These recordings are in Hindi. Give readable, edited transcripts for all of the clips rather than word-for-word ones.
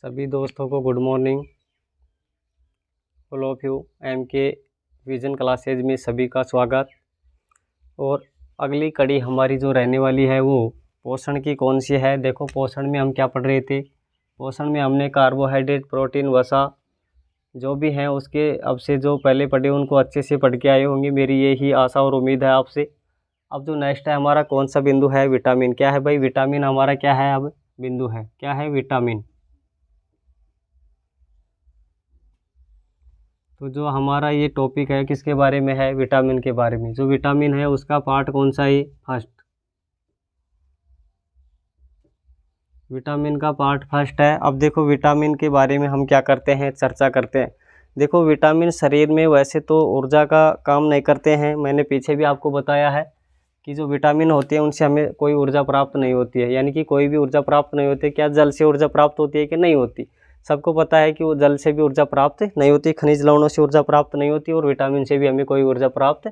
सभी दोस्तों को good morning. All of you MK vision classes में सभी का स्वागत। और अगली कड़ी हमारी जो रहने वाली है वो पोषण की कौन सी है। देखो, पोषण में हम क्या पढ़ रहे थे। पोषण में हमने कार्बोहाइड्रेट, प्रोटीन, वसा जो भी हैं उसके अब से जो पहले पढ़े उनको अच्छे से पढ़ के आए होंगे, मेरी यही आशा और उम्मीद है आपसे। अब जो नेक्स्ट है हमारा कौन सा बिंदु है, विटामिन। क्या है भाई, विटामिन हमारा क्या है, अब बिंदु है। क्या है, विटामिन। तो जो हमारा ये टॉपिक है किसके बारे में है, विटामिन के बारे में। जो विटामिन है उसका पार्ट कौन सा है, फर्स्ट। विटामिन का पार्ट फर्स्ट है। अब देखो विटामिन के बारे में हम क्या करते हैं, चर्चा करते हैं। देखो, विटामिन शरीर में वैसे तो ऊर्जा का काम नहीं करते हैं। मैंने पीछे भी आपको बताया है कि जो विटामिन होती है उनसे हमें कोई ऊर्जा प्राप्त नहीं होती है, यानी कि कोई भी ऊर्जा प्राप्त नहीं होती। क्या जल से ऊर्जा प्राप्त होती है कि नहीं होती। सबको पता है कि वो जल से भी ऊर्जा प्राप्त नहीं होती, खनिज लवणों से ऊर्जा प्राप्त नहीं होती, और विटामिन से भी हमें कोई ऊर्जा प्राप्त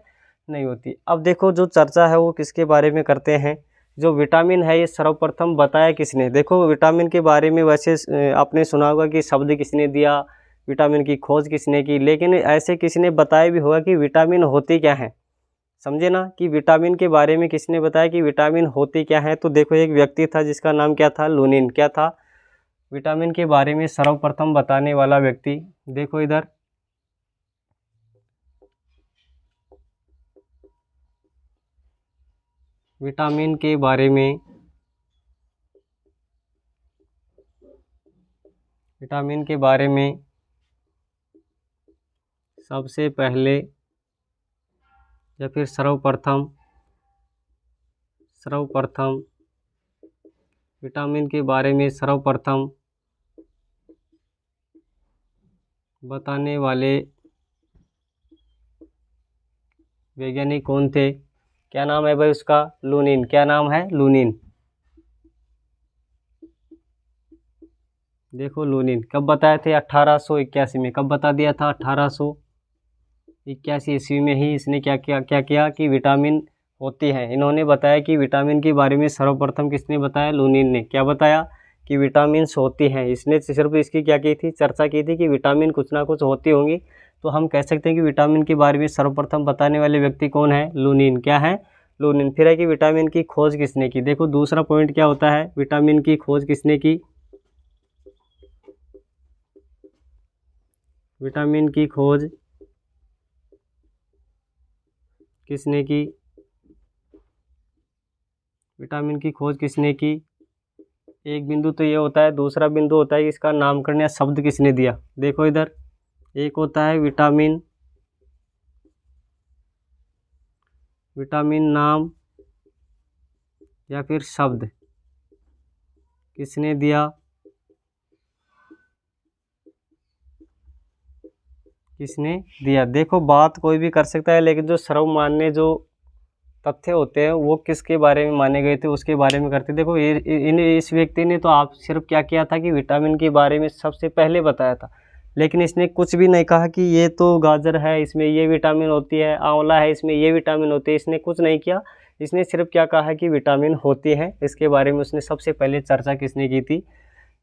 नहीं होती। अब देखो जो चर्चा है वो किसके बारे में करते हैं। जो विटामिन है ये सर्वप्रथम बताया किसने। देखो, विटामिन के बारे में वैसे आपने सुना होगा कि शब्द किसने दिया, विटामिन की खोज किसने की, लेकिन ऐसे किसी ने बताया भी होगा कि विटामिन होती क्या है। समझे ना, कि विटामिन के बारे में किसने बताया कि विटामिन होती क्या है। तो देखो, एक व्यक्ति था जिसका नाम क्या था, लूनिन। क्या था, विटामिन के बारे में सर्वप्रथम बताने वाला व्यक्ति। देखो इधर, विटामिन के बारे में, विटामिन के बारे में सबसे पहले या फिर सर्वप्रथम विटामिन के बारे में सर्वप्रथम बताने वाले वैज्ञानिक कौन थे। क्या नाम है भाई उसका, लूनिन। क्या नाम है, लूनिन। देखो, लूनिन कब बताए थे, 1881 में। कब बता दिया था, 1881 ईस्वी में ही इसने क्या किया कि विटामिन होती है। इन्होंने बताया कि विटामिन के बारे में सर्वप्रथम किसने बताया, लूनिन ने। क्या बताया कि विटामिन्स होती हैं। इसने सिर्फ इसकी क्या की थी, चर्चा की थी कि विटामिन कुछ ना कुछ होती होंगी। तो हम कह सकते हैं कि विटामिन के बारे में सर्वप्रथम बताने वाले व्यक्ति कौन है, लूनिन। क्या है, लूनिन। फिर है कि विटामिन की खोज किसने की। देखो दूसरा पॉइंट क्या होता है, विटामिन की खोज किसने की। विटामिन की खोज किसने की, विटामिन की खोज किसने की। एक बिंदु तो ये होता है, दूसरा बिंदु होता है कि इसका नामकरण या शब्द किसने दिया। देखो इधर, एक होता है विटामिन, विटामिन नाम या फिर शब्द किसने दिया, किसने दिया। देखो, बात कोई भी कर सकता है, लेकिन जो सर्वमान्य जो तथ्य होते हैं वो किसके बारे में माने गए थे उसके बारे में करते। देखो इस व्यक्ति ने तो आप सिर्फ क्या किया था कि विटामिन के बारे में सबसे पहले बताया था, लेकिन इसने कुछ भी नहीं कहा कि ये तो गाजर है इसमें ये विटामिन होती है, आंवला है इसमें ये विटामिन होती है। इसने कुछ नहीं किया। इसने सिर्फ क्या कहा कि विटामिन होती है। इसके बारे में उसने सबसे पहले चर्चा किसने की थी,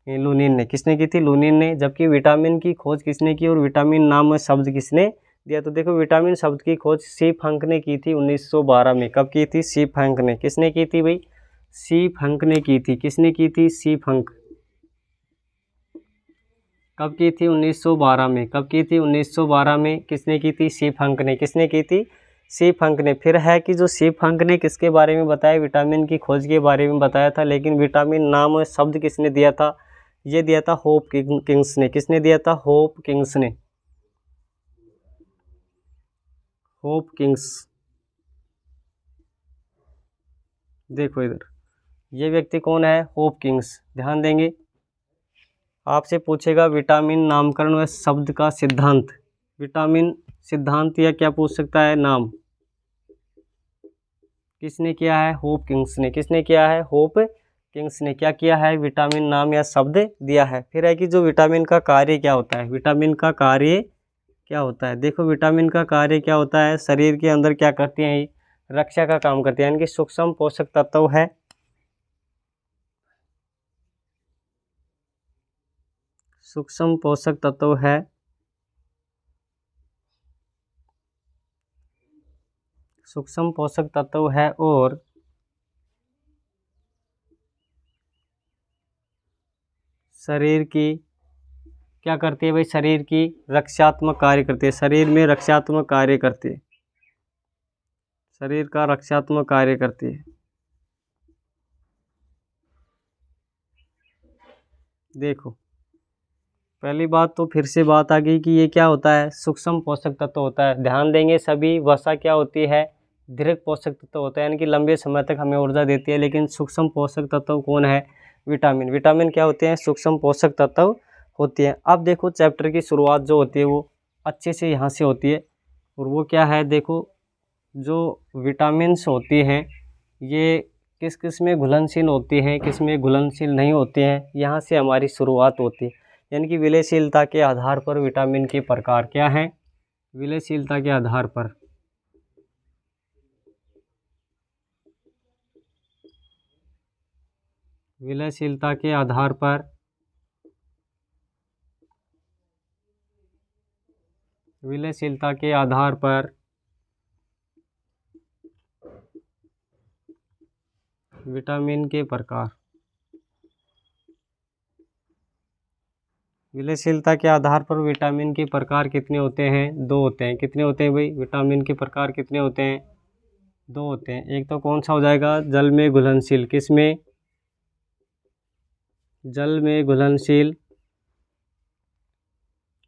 लूनिन ने। किसने की थी, लूनिन ने। जबकि विटामिन की खोज किसने की और विटामिन नाम में शब्द किसने दिया। तो देखो, विटामिन शब्द की खोज सी फंक ने की थी 1912 में। कब की थी, सी फंक ने। किसने की थी भाई, सी फंक ने की थी। किसने की थी, सी फंक। कब की थी, 1912 में। कब की थी, 1912 में। किसने की थी, सी फंक ने। किसने की थी, सी फंक ने। फिर है कि जो सी फंक ने किसके बारे में बताया, विटामिन की खोज के बारे में बताया था, लेकिन विटामिन नाम और शब्द किसने दिया था, ये दिया था होप किंग्स ने। किसने दिया था, होप किंग्स ने। Hope Kings. देखो इधर, ये व्यक्ति कौन है, होप किंग्स। ध्यान देंगे, आपसे पूछेगा विटामिन नामकरण व शब्द का सिद्धांत। विटामिन सिद्धांत या क्या पूछ सकता है, नाम किसने किया है, होप किंग्स ने। किसने किया है, होप किंग्स ने। क्या किया है, विटामिन नाम या शब्द दिया है। फिर है कि जो विटामिन का कार्य क्या होता है, विटामिन का कार्य क्या होता है। देखो, विटामिन का कार्य क्या होता है, शरीर के अंदर क्या करती हैं, ये रक्षा का काम करती है, यानी कि सूक्ष्म पोषक तत्व है। सूक्ष्म पोषक तत्व है, सूक्ष्म पोषक तत्व है और शरीर की क्या करती है भाई, शरीर की रक्षात्मक कार्य करती है, शरीर में रक्षात्मक कार्य करती है, शरीर का रक्षात्मक कार्य करती है। देखो पहली बात तो फिर से बात आ गई कि ये क्या होता है, सूक्ष्म पोषक तत्व होता है। ध्यान देंगे सभी, वसा क्या होती है, दीर्घ पोषक तत्व होता है, यानी कि लंबे समय तक हमें ऊर्जा देती है। लेकिन सूक्ष्म पोषक तत्व कौन है, विटामिन। विटामिन क्या होते हैं, सूक्ष्म पोषक तत्व होती है। अब देखो चैप्टर की शुरुआत जो होती है वो अच्छे से यहाँ से होती है, और वो क्या है, देखो जो विटामिन्स होती हैं ये किस किस में घुलनशील होती हैं, किस में घुलनशील नहीं होती हैं, यहाँ से हमारी शुरुआत होती है। यानी कि विलयशीलता के आधार पर विटामिन के प्रकार क्या हैं, विलयशीलता के आधार पर, विलयशीलता के आधार पर विलयशीलता के आधार पर विटामिन के प्रकार, विलयशीलता के आधार पर विटामिन के प्रकार कितने होते हैं, दो होते हैं। कितने होते हैं भाई, विटामिन के प्रकार कितने होते हैं, दो होते हैं। एक तो कौन सा हो जाएगा, जल में घुलनशील, किस में, जल में घुलनशील,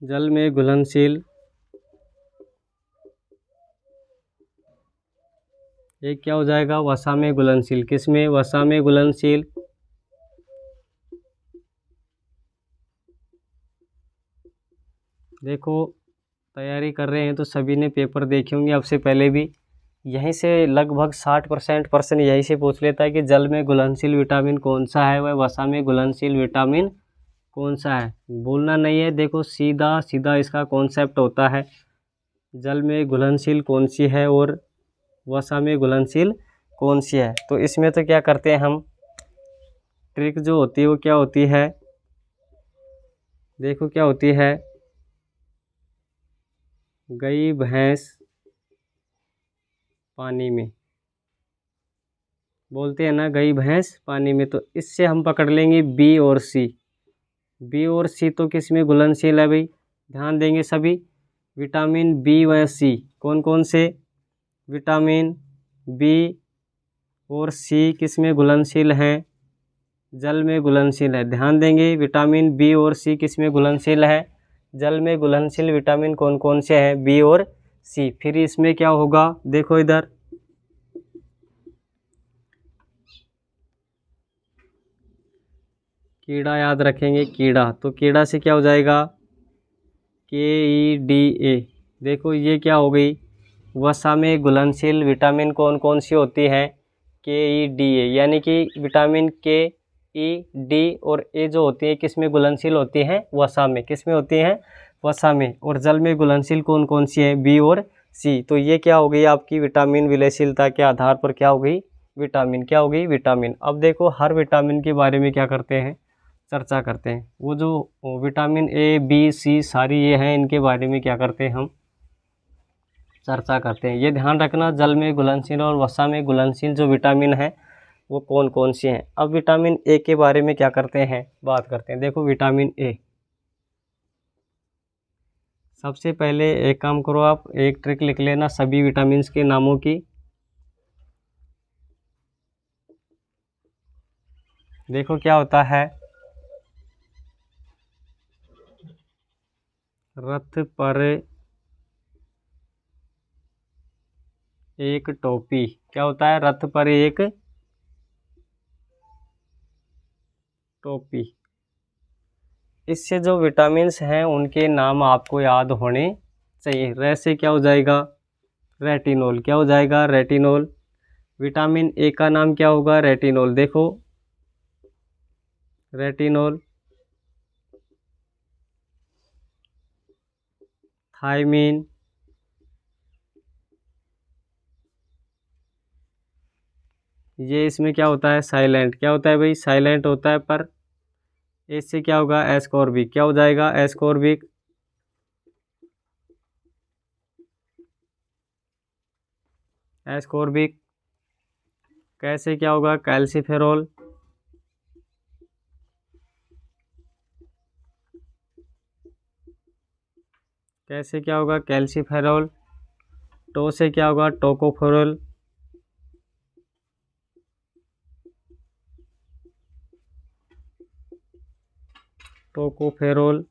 जल में घुलनशील। एक क्या हो जाएगा, वसा में घुलनशील, किस में, वसा में घुलनशील। देखो तैयारी कर रहे हैं तो सभी ने पेपर देखे होंगे अब से पहले भी, यहीं से लगभग 60% प्रश्न यहीं से पूछ लेता है कि जल में घुलनशील विटामिन कौन सा है, वह वसा में घुलनशील विटामिन कौन सा है। भूलना नहीं है, देखो सीधा सीधा इसका कॉन्सेप्ट होता है, जल में घुलनशील कौन सी है और वसा में घुलनशील कौन सी है। तो इसमें तो क्या करते हैं हम, ट्रिक जो होती है वो क्या होती है, देखो क्या होती है, गई भैंस पानी में, बोलते हैं ना गई भैंस पानी में, तो इससे हम पकड़ लेंगे बी और सी। बी और सी तो किस में घुलनशील है भाई, ध्यान देंगे सभी, विटामिन बी व सी, कौन कौन से, विटामिन बी और सी किस में घुलनशील हैं, जल में घुलनशील है। ध्यान देंगे विटामिन बी और सी किस में घुलनशील है, जल में घुलनशील विटामिन कौन कौन से हैं, बी और सी। फिर इसमें क्या होगा, देखो इधर कीड़ा याद रखेंगे, कीड़ा, तो कीड़ा से क्या हो जाएगा, KEDA। देखो ये क्या हो गई, वसा में घुलनशील विटामिन कौन कौन सी होती हैं, KEDA, यानी कि विटामिन के, ई, डी और ए जो होती है किस में घुलनशील होती हैं, वसा में, किस में होती हैं, वसा में। और जल में घुलनशील कौन कौन सी है, बी और सी। तो ये क्या हो गई आपकी विटामिन विलयशीलता के आधार पर क्या हो गई, विटामिन, क्या हो गई, विटामिन। अब देखो हर विटामिन के बारे में क्या करते हैं, चर्चा करते हैं। वो जो विटामिन ए बी सी सारी ये हैं, इनके बारे में क्या करते हैं हम, चर्चा करते हैं। ये ध्यान रखना, जल में घुलनशील और वसा में घुलनशील जो विटामिन है वो कौन कौन सी हैं। अब विटामिन ए के बारे में क्या करते हैं, बात करते हैं। देखो विटामिन ए, सबसे पहले एक काम करो, आप एक ट्रिक लिख लेना सभी विटामिन के नामों की। देखो क्या होता है, रथ पर एक टोपी, क्या होता है, रथ पर एक टोपी। इससे जो विटामिन्स हैं उनके नाम आपको याद होने चाहिए। रे से क्या हो जाएगा, रेटिनोल, क्या हो जाएगा, रेटिनोल। विटामिन ए का नाम क्या होगा, रेटिनोल, देखो रेटिनोल। थायमीन, ये इसमें क्या होता है, साइलेंट, क्या होता है भाई, साइलेंट होता है, पर इससे क्या होगा, एस्कॉर्बिक, क्या हो जाएगा, एस्कॉर्बिक। एस्कॉर्बिक। कैसे क्या होगा, कैल्सीफेरोल। कैसे क्या होगा, कैल्सीफेरोल। टो से क्या होगा, टोकोफेरोल। टोकोफेरोल।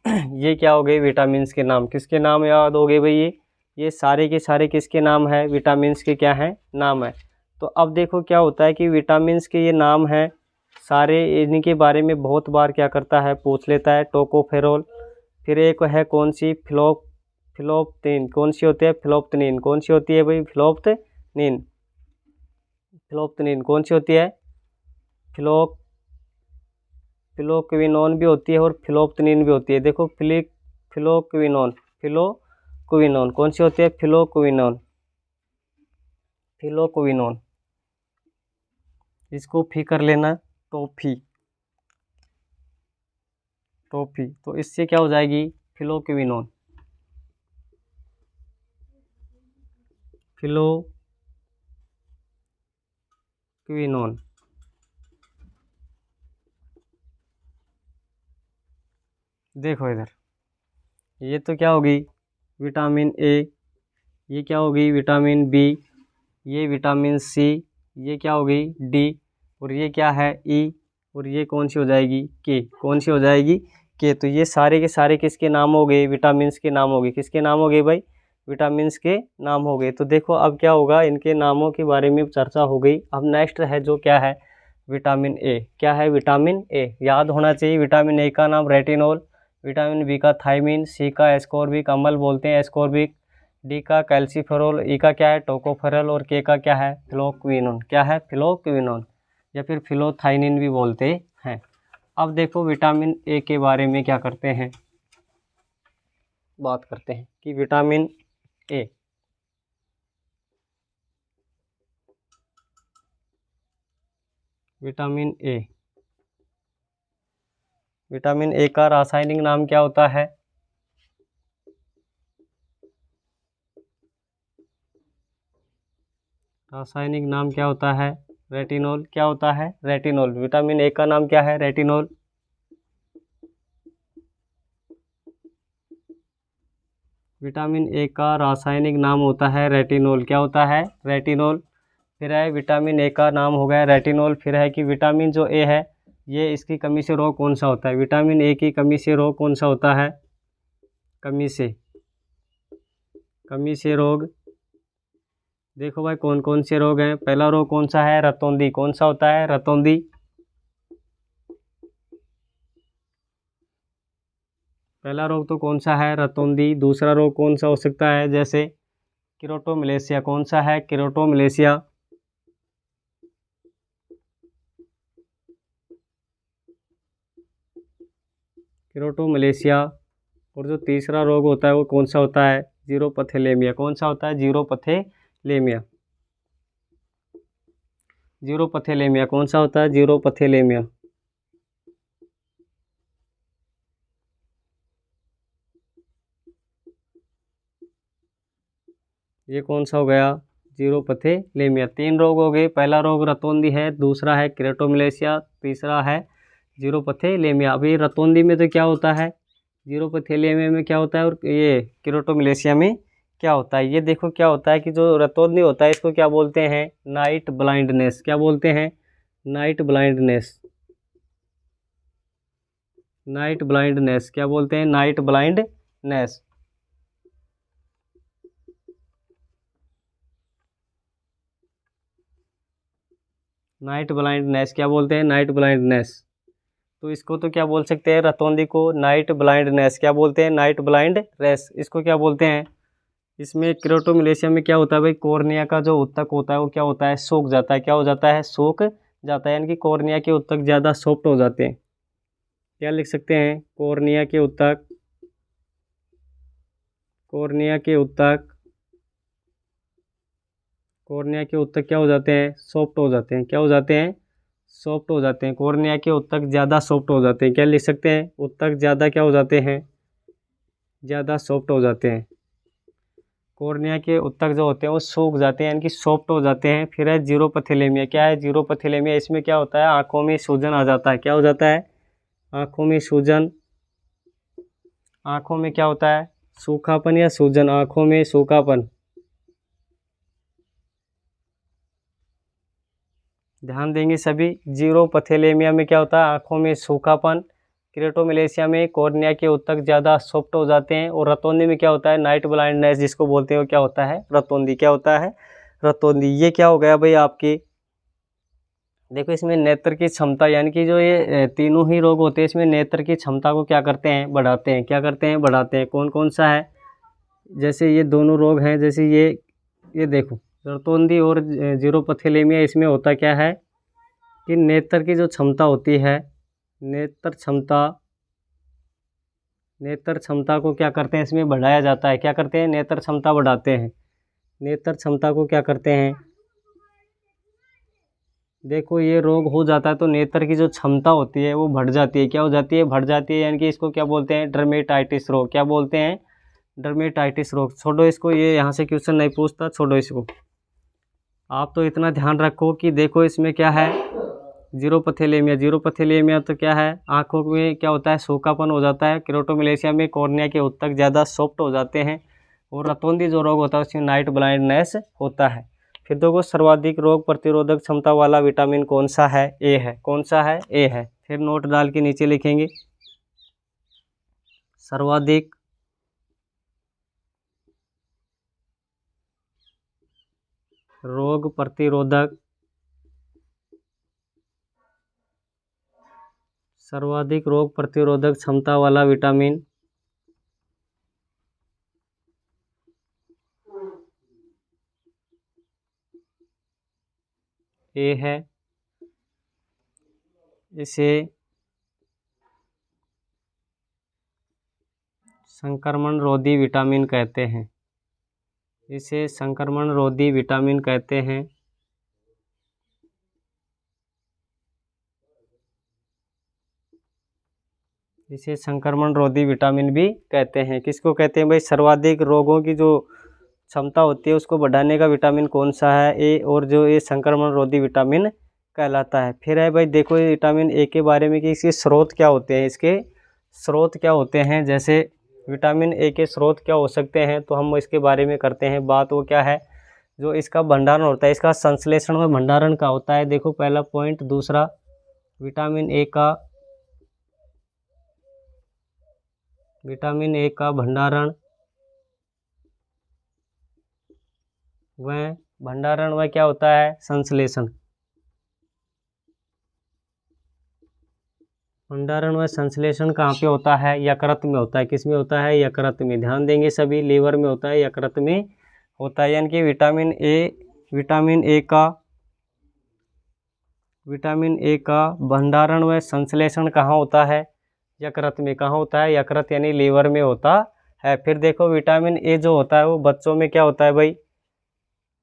ये क्या हो गए विटामिन के नाम, किसके नाम याद हो गए भाई, ये सारे के सारे किसके नाम है, विटामिन के क्या है, नाम है। तो अब देखो क्या होता है कि विटामिन के ये नाम है सारे, इनके बारे में बहुत बार क्या करता है, पूछ लेता है। टोकोफेरोल। फिर एक है कौन सी, फिलोप्तिन, कौन सी होती है, फिलोप्तिन, कौन सी होती है भाई, फिलोप्तिन। फिलोप्तिन कौन सी होती है, फिलो फिलोक्विनोन भी होती है और फिलोप्तिन भी होती है। देखो फिलोक्विनोन कौन सी होती है, फिलोक्विनोन। इसको फी कर लेना, टॉफी। तो इससे क्या हो जाएगी, फिलोक्विनोन। फिलोक्विनोन। देखो इधर, ये तो क्या होगी, विटामिन ए। ये क्या होगी, विटामिन बी। ये विटामिन सी। ये क्या होगी, डी। और ये क्या है, ई। और ये कौन सी हो जाएगी, के। कौन सी हो जाएगी, के। तो ये सारे के सारे किसके नाम हो गए, विटामिन्स के नाम हो गए। किसके नाम हो गए भाई, विटामिन्स के नाम हो गए। तो देखो अब क्या होगा, इनके नामों के बारे में चर्चा हो गई। अब नेक्स्ट है जो क्या है, विटामिन ए। क्या है, विटामिन ए याद होना चाहिए। विटामिन ए का नाम रेटिनोल, विटामिन बी का थायमिन, सी का एस्कॉर्बिक, अम्ल बोलते हैं एस्कॉर्बिक, डी का कैल्सीफेरोल, ई का क्या है, टोकोफेरोल, और के का क्या है, फिलोक्विनोन। क्या है, फिलोक्विनोन, या फिर फिलोथाइनिन भी बोलते हैं। अब देखो विटामिन ए के बारे में क्या करते हैं, बात करते हैं कि vitamin A. Vitamin A. Vitamin A का रासायनिक नाम क्या होता है, रासायनिक नाम क्या होता है, रेटिनोल। क्या होता है, रेटिनोल। विटामिन ए का नाम क्या है, रेटिनोल। विटामिन ए का रासायनिक नाम होता है रेटिनोल। क्या होता है, रेटिनोल। फिर है विटामिन ए का नाम हो गया रेटिनोल। फिर है कि विटामिन जो ए है, ये इसकी कमी से रोग कौन सा होता है, विटामिन ए की कमी से रोग कौन सा होता है, कमी से रोग। देखो भाई कौन कौन से रोग हैं। पहला रोग कौन सा है, रतौंधी। कौन सा होता है, रतौंधी। पहला रोग तो कौन सा है, रतौंधी। दूसरा रोग कौन सा हो सकता है, जैसे किरोटोमलेशिया। कौन सा है, किरोटोमलेशिया। किरोटोमलेशिया। और जो तीसरा रोग होता है वो कौन सा होता है, जीरोपथेलेमिया। कौन सा होता है, जीरोपथेलेमिया। जीरोपथेलेमिया कौन सा होता है, जीरोपथेलेमिया। ये कौन सा हो गया, जीरोपथेलेमिया। तीन रोग हो गए। पहला रोग रतौंधी है, दूसरा है किरोटोमलेशिया, तीसरा है जीरोपथेलेमिया। अभी रतौंधी में तो क्या होता है, जीरोपथेलेमिया में क्या होता है, और ये किरोटोमलेशिया में क्या होता है। ये देखो क्या होता है कि जो रतौंधी होता है इसको क्या बोलते हैं, नाइट ब्लाइंडनेस। क्या बोलते हैं, नाइट ब्लाइंडनेस। नाइट ब्लाइंडनेस क्या बोलते हैं, नाइट ब्लाइंडनेस। नाइट ब्लाइंडनेस क्या बोलते हैं, नाइट ब्लाइंडनेस। तो इसको तो क्या बोल सकते हैं, रतौंधी को नाइट ब्लाइंडनेस क्या बोलते हैं, नाइट ब्लाइंडनेस। इसको क्या बोलते हैं। इसमें क्रोटोमलेशिया में क्या होता है भाई, कॉर्निया का जो उत्तक होता है वो क्या होता है, सूख जाता है। क्या हो जाता है, सूख जाता है, यानी कि कॉर्निया के उत्तक ज़्यादा सॉफ्ट हो जाते हैं। क्या लिख सकते हैं, कॉर्निया के उत्तक, कॉर्निया के उत्तक, कॉर्निया के उत्तक क्या हो जाते हैं, सॉफ्ट हो जाते हैं। क्या हो जाते हैं, सॉफ्ट हो जाते हैं, कॉर्निया के उत्तक ज़्यादा सॉफ्ट हो जाते हैं। क्या लिख सकते हैं? उत्तक ज़्यादा क्या हो जाते हैं? ज़्यादा सॉफ्ट हो जाते हैं। कॉर्निया के उत्तक जो होते हैं वो सूख जाते हैं, यानी कि सॉफ्ट हो जाते हैं। फिर है जीरोपैथिलेमिया। क्या है जीरोपैथिलेमिया? इसमें क्या होता है? आँखों में सूजन आ जाता है। क्या हो जाता है? आँखों में सूजन। आँखों में क्या होता है? सूखापन या सूजन, आँखों में सूखापन। ध्यान देंगे सभी। जीरोपैथिलेमिया में क्या होता है? आँखों में सूखापन। क्रेटोमलेशिया में कॉर्निया के उत्तक ज़्यादा सॉफ्ट हो जाते हैं। और रतौंधी में क्या होता है? नाइट ब्लाइंडनेस जिसको बोलते हैं वो क्या होता है? रतौंधी। क्या होता है? रतौंधी। ये क्या हो गया भाई आपके? देखो इसमें नेत्र की क्षमता, यानी कि जो ये तीनों ही रोग होते हैं इसमें नेत्र की क्षमता को क्या करते हैं? बढ़ाते हैं। क्या करते हैं? बढ़ाते हैं। कौन कौन सा है? जैसे ये दोनों रोग हैं, जैसे ये देखो रतौंधी और जीरोपैथिलेमिया, इसमें होता क्या है कि नेत्र की जो क्षमता होती है, नेत्र क्षमता, नेत्र क्षमता को क्या करते हैं? इसमें बढ़ाया जाता है। क्या करते हैं? नेत्र क्षमता बढ़ाते हैं। नेत्र क्षमता को क्या करते हैं? देखो ये रोग हो जाता है तो नेत्र की जो क्षमता होती है वो बढ़ जाती है। क्या हो जाती है? बढ़ जाती है, यानी कि इसको क्या बोलते हैं? डर्मेटाइटिस रोग। क्या बोलते हैं? डर्मेटाइटिस रोग। छोड़ो इसको, ये यहाँ से क्वेश्चन नहीं पूछता, छोड़ो इसको। आप तो इतना ध्यान रखो कि देखो इसमें क्या है? जीरोपैथिलेमिया। जीरोपैथिलेमिया तो क्या है? आंखों में क्या होता है? सूखापन हो जाता है। क्रेटोमलेशिया में कॉर्निया के उत्तक ज़्यादा सॉफ्ट हो जाते हैं। और रतौंधी जो रोग होता है उसमें नाइट ब्लाइंडनेस होता है। फिर देखो सर्वाधिक रोग प्रतिरोधक क्षमता वाला विटामिन कौन सा है? ए है। कौन सा है? ए है। फिर नोट डाल के नीचे लिखेंगे सर्वाधिक रोग प्रतिरोधक, सर्वाधिक रोग प्रतिरोधक क्षमता वाला विटामिन ए है। इसे संक्रमण रोधी विटामिन कहते हैं। इसे संक्रमण रोधी विटामिन कहते हैं। इसे संक्रमण रोधी विटामिन भी कहते हैं। किसको कहते हैं भाई? सर्वाधिक रोगों की जो क्षमता होती है उसको बढ़ाने का विटामिन कौन सा है? ए। और जो ये संक्रमण रोधी विटामिन कहलाता है। फिर है भाई देखो ये विटामिन ए के बारे में कि इसके स्रोत क्या होते हैं, इसके स्रोत क्या होते हैं। जैसे विटामिन ए के स्रोत क्या हो सकते हैं तो हम इसके बारे में करते हैं बात। वो क्या है? जो इसका भंडारण होता है, इसका संश्लेषण में भंडारण का होता है। देखो पहला पॉइंट। दूसरा, विटामिन ए का भंडारण व क्या होता है? संश्लेषण। भंडारण व संश्लेषण कहाँ पे होता है? यकृत में होता है। किस में होता है? यकृत में। ध्यान देंगे सभी। लीवर में होता है, यकृत में होता है। यानी कि विटामिन ए का भंडारण व संश्लेषण कहाँ होता है? यकृत में। कहाँ होता है? यकृत यानी लीवर में होता है। फिर देखो विटामिन ए जो होता है वो बच्चों में क्या होता है भाई?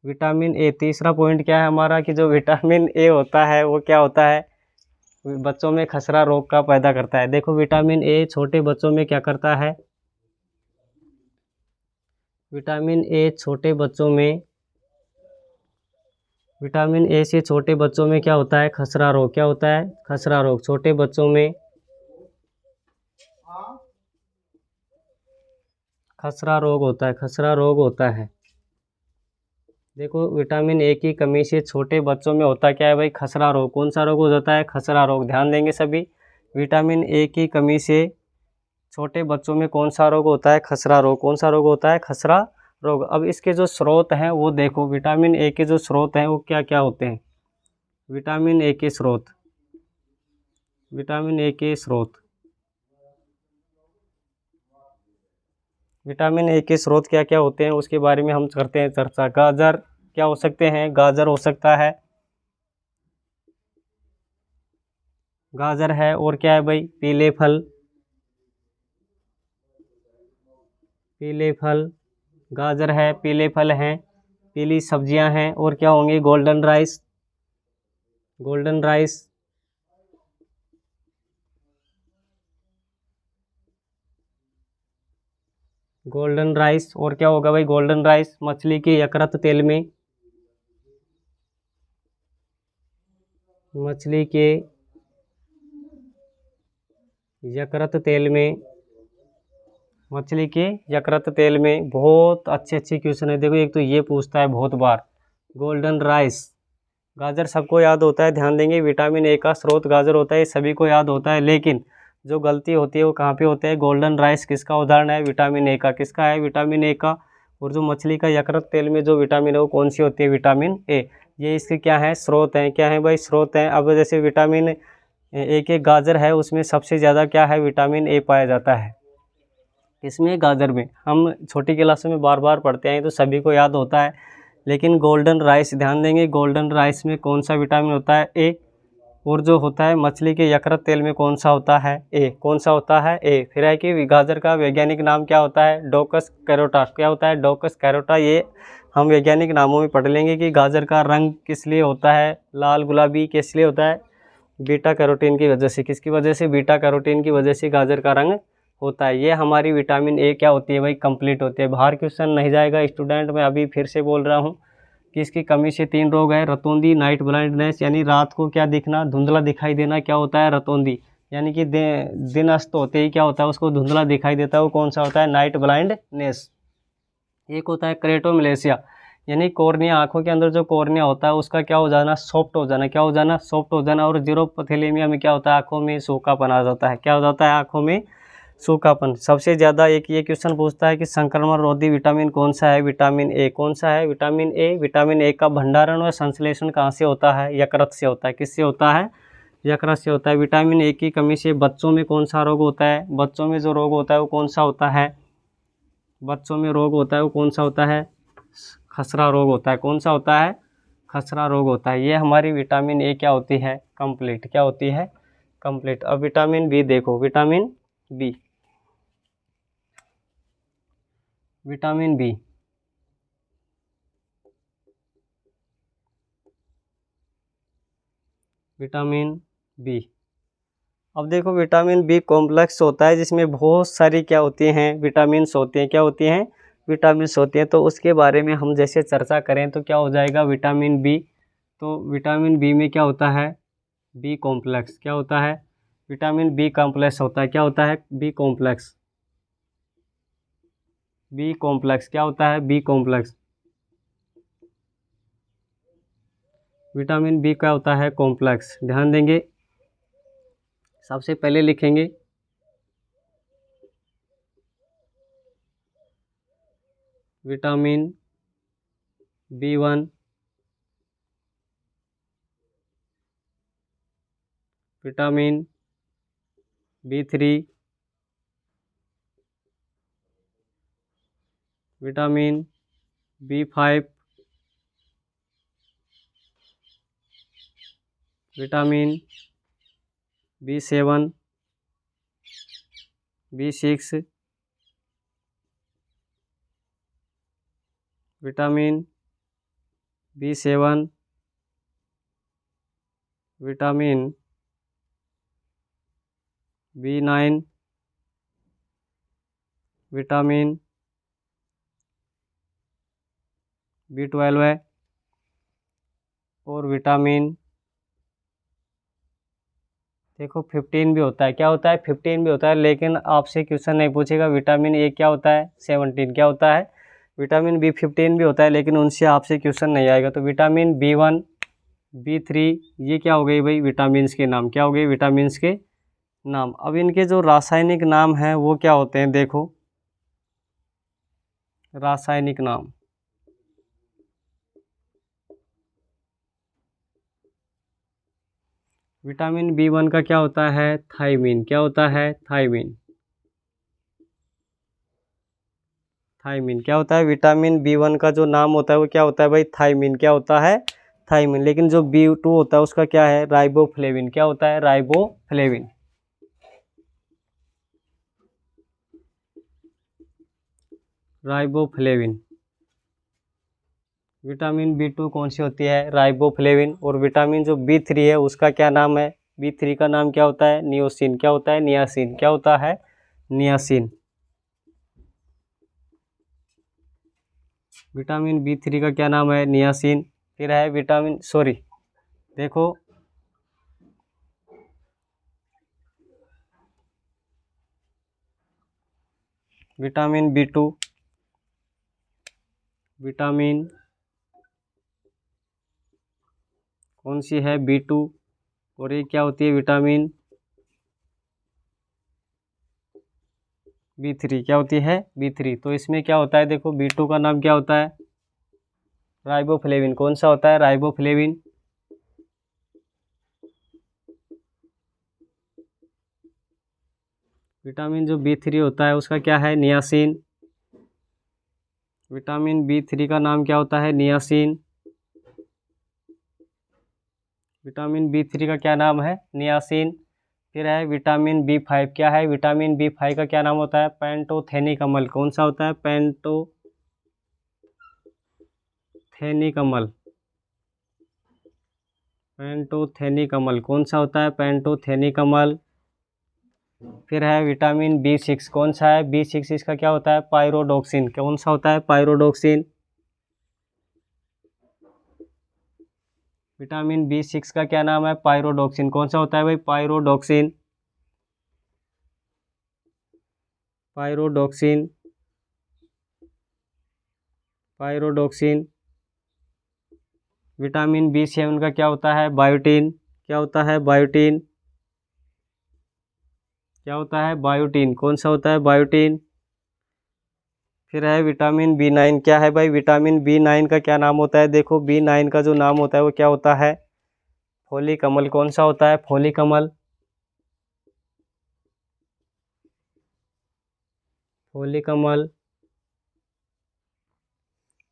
Vitamin A. तीसरा पॉइंट क्या है हमारा कि जो विटामिन ए होता है वो क्या होता है? बच्चों में खसरा रोग का पैदा करता है। देखो विटामिन ए छोटे बच्चों में क्या करता है? विटामिन ए छोटे बच्चों में, विटामिन ए से छोटे बच्चों में क्या होता है? खसरा रोग। क्या होता है? खसरा रोग। छोटे बच्चों में खसरा रोग होता है। खसरा रोग होता है। देखो विटामिन ए की कमी से छोटे बच्चों में होता क्या है भाई? खसरा रोग। कौन सा रोग हो जाता है? खसरा रोग। ध्यान देंगे सभी। विटामिन ए की कमी से छोटे बच्चों में कौन सा रोग होता है? खसरा रोग। कौन सा रोग होता है? खसरा रोग। अब इसके जो स्रोत हैं वो देखो, विटामिन ए के जो स्रोत हैं वो क्या क्या होते हैं? विटामिन ए के स्रोत, विटामिन ए के स्रोत, विटामिन ए के स्रोत क्या क्या होते हैं उसके बारे में हम करते हैं चर्चा। गाजर क्या हो सकते हैं? गाजर हो सकता है, गाजर है। और क्या है भाई? पीले फल, पीले फल, गाजर है, पीले फल हैं, पीली सब्जियां हैं। और क्या होंगे? Golden rice, golden rice, golden rice. और क्या होगा भाई, गोल्डन राइस मछली के यकृत तेल में, मछली के यकृत तेल में, मछली के यकृत तेल में। बहुत अच्छे क्वेश्चन है। देखो एक तो ये पूछता है बहुत बार, गोल्डन राइस। गाजर सबको याद होता है, ध्यान देंगे। विटामिन ए का स्रोत गाजर होता है, ये सभी को याद होता है, लेकिन जो गलती होती है वो कहाँ पे होते हैं। गोल्डन राइस किसका उदाहरण है, विटामिन ए का। किसका है, विटामिन ए का। और जो मछली का यकृत तेल में जो विटामिन है वो कौन सी होती है, विटामिन ए। ये इसके क्या है, स्रोत हैं। क्या है भाई, स्रोत हैं। अब जैसे विटामिन ए के गाजर है, उसमें सबसे ज़्यादा क्या है, विटामिन ए पाया जाता है। इसमें गाजर में हम छोटी क्लासों में बार बार पढ़ते हैं तो सभी को याद होता है, लेकिन गोल्डन राइस ध्यान देंगे, गोल्डन राइस में कौन सा विटामिन होता है, ए। और जो होता है मछली के यकृत तेल में कौन सा होता है, ए। कौन सा होता है, ए। फिर है कि गाजर का वैज्ञानिक नाम क्या होता है, डोकस कैरोटा। क्या होता है, डोकस कैरोटा। ये हम वैज्ञानिक नामों में पढ़ लेंगे कि गाजर का रंग किस लिए होता है लाल गुलाबी, किस लिए होता है, बीटा कैरोटीन की वजह से। किसकी वजह से, बीटा कैरोटीन की वजह से गाजर का रंग होता है। ये हमारी विटामिन ए क्या होती है भाई, कंप्लीट होती है। बाहर क्वेश्चन नहीं जाएगा स्टूडेंट, मैं अभी फिर से बोल रहा हूँ कि इसकी कमी से 3 रोग है। रतौंधी, नाइट ब्लाइंडनेस, यानी रात को क्या दिखना, धुंधला दिखाई देना, क्या होता है, रतौंधी। यानी कि दिन अस्त होते ही क्या होता है, उसको धुंधला दिखाई देता है, वो कौन सा होता है, नाइट ब्लाइंडनेस। एक होता है क्रेटोमलेशिया, यानी कॉर्निया, आंखों के अंदर जो कॉर्निया होता है उसका क्या हो जाना, सॉफ्ट हो जाना। क्या हो जाना, सॉफ्ट हो जाना। और जीरोपथेलेमिया में क्या होता है, आंखों में सूखापन आ जाता है। क्या हो जाता है, आंखों में सूखापन। सबसे ज़्यादा एक ये क्वेश्चन पूछता है कि संक्रमण रोधी विटामिन कौन सा है, विटामिन ए। कौन सा है, विटामिन ए। विटामिन ए का भंडारण और संश्लेषण कहाँ से होता है, यकृत से होता है। किससे होता है, यकृत से होता है। विटामिन ए की कमी से बच्चों में कौन सा रोग होता है, बच्चों में जो रोग होता है वो कौन सा होता है, बच्चों में रोग होता है वो कौन सा होता है, खसरा रोग होता है। कौन सा होता है, खसरा रोग होता है। ये हमारी विटामिन ए क्या होती है, कंप्लीट। क्या होती है, कंप्लीट। अब विटामिन बी देखो, vitamin B, vitamin B, vitamin B. अब देखो विटामिन बी कॉम्प्लेक्स होता है, जिसमें बहुत सारी क्या होती हैं, विटामिन्स होती हैं। क्या होती हैं, विटामिन्स होती हैं। तो उसके बारे में हम जैसे चर्चा करें तो क्या हो जाएगा, विटामिन बी। तो विटामिन बी में क्या होता है, बी कॉम्प्लेक्स। क्या होता है, विटामिन बी कॉम्प्लेक्स होता है। क्या होता है, बी कॉम्प्लेक्स, बी कॉम्प्लेक्स। क्या होता है, बी कॉम्प्लेक्स। विटामिन बी क्या होता है, कॉम्प्लेक्स। ध्यान देंगे, सबसे पहले लिखेंगे vitamin B1, vitamin B3, vitamin B5, vitamin बी7, B6, vitamin बी7, vitamin बी9, vitamin B12 है, और विटामिन देखो 15 भी होता है। क्या होता है, 15 भी होता है, लेकिन आपसे क्वेश्चन नहीं पूछेगा विटामिन ए क्या होता है, 17। क्या होता है, विटामिन बी 15 भी होता है, लेकिन उनसे आपसे क्वेश्चन नहीं आएगा। तो विटामिन बी1, बी3, ये क्या हो गई भाई, विटामिन्स के नाम। क्या हो गए, विटामिन्स के नाम। अब इनके जो रासायनिक नाम हैं वो क्या होते हैं, देखो रासायनिक नाम। विटामिन बी1 का क्या होता है, थायमीन। क्या होता है, थायमीन, थायमीन। क्या होता है, विटामिन बी1 का जो नाम होता है वो क्या होता है भाई, थायमीन। क्या होता है, थायमीन। लेकिन जो बी2 होता है उसका क्या है, राइबोफ्लेविन। क्या होता है, राइबोफ्लेविन, राइबोफ्लेविन। विटामिन बी2 कौन सी होती है, राइबोफ्लेविन। और विटामिन जो बी3 है उसका क्या नाम है, बी3 का नाम क्या होता है, नियोसिन। क्या होता है, नियासिन। क्या होता है, नियासिन। विटामिन B3 का क्या नाम है? नियासिन। फिर है देखो विटामिन B2, विटामिन कौन सी है? B2। और ये क्या होती है? Vitamin B3। क्या होती है? B3। तो इसमें क्या होता है? देखो B2 का नाम क्या होता है? राइबोफ्लेविन। कौन सा होता है? राइबोफ्लेविन। विटामिन जो B3 होता है उसका क्या है? नियासिन। विटामिन B3 का नाम क्या होता है? नियासिन। विटामिन B3 का क्या नाम है? नियासिन। फिर है विटामिन B5। क्या है? विटामिन B5 का क्या नाम होता है? पैंटोथेनिक अम्ल। कौन सा होता है? पैंटोथेनिक अम्ल। पैंटोथेनिक अम्ल कौन सा होता है? पैंटोथेनिक अम्ल। फिर है विटामिन B6। कौन सा है? B6 इसका क्या होता है? पायरोडोक्सिन। कौन सा होता है? पायरोडोक्सिन। विटामिन B6 का क्या नाम है? पायरोडोक्सिन। कौन सा होता है भाई? पायरोडोक्सिन। पायरोडोक्सिन। पायरोडोक्सिन। विटामिन B7 का क्या होता है? बायोटीन। क्या होता है? बायोटीन। क्या होता है? बायोटीन। कौन सा होता है? बायोटीन। फिर है विटामिन B9। क्या है भाई? विटामिन B9 का क्या नाम होता है? देखो B9 का जो नाम होता है वो क्या होता है? फोलिक अम्ल। कौन सा होता है? फोलिक अम्ल। फोलिक अम्ल।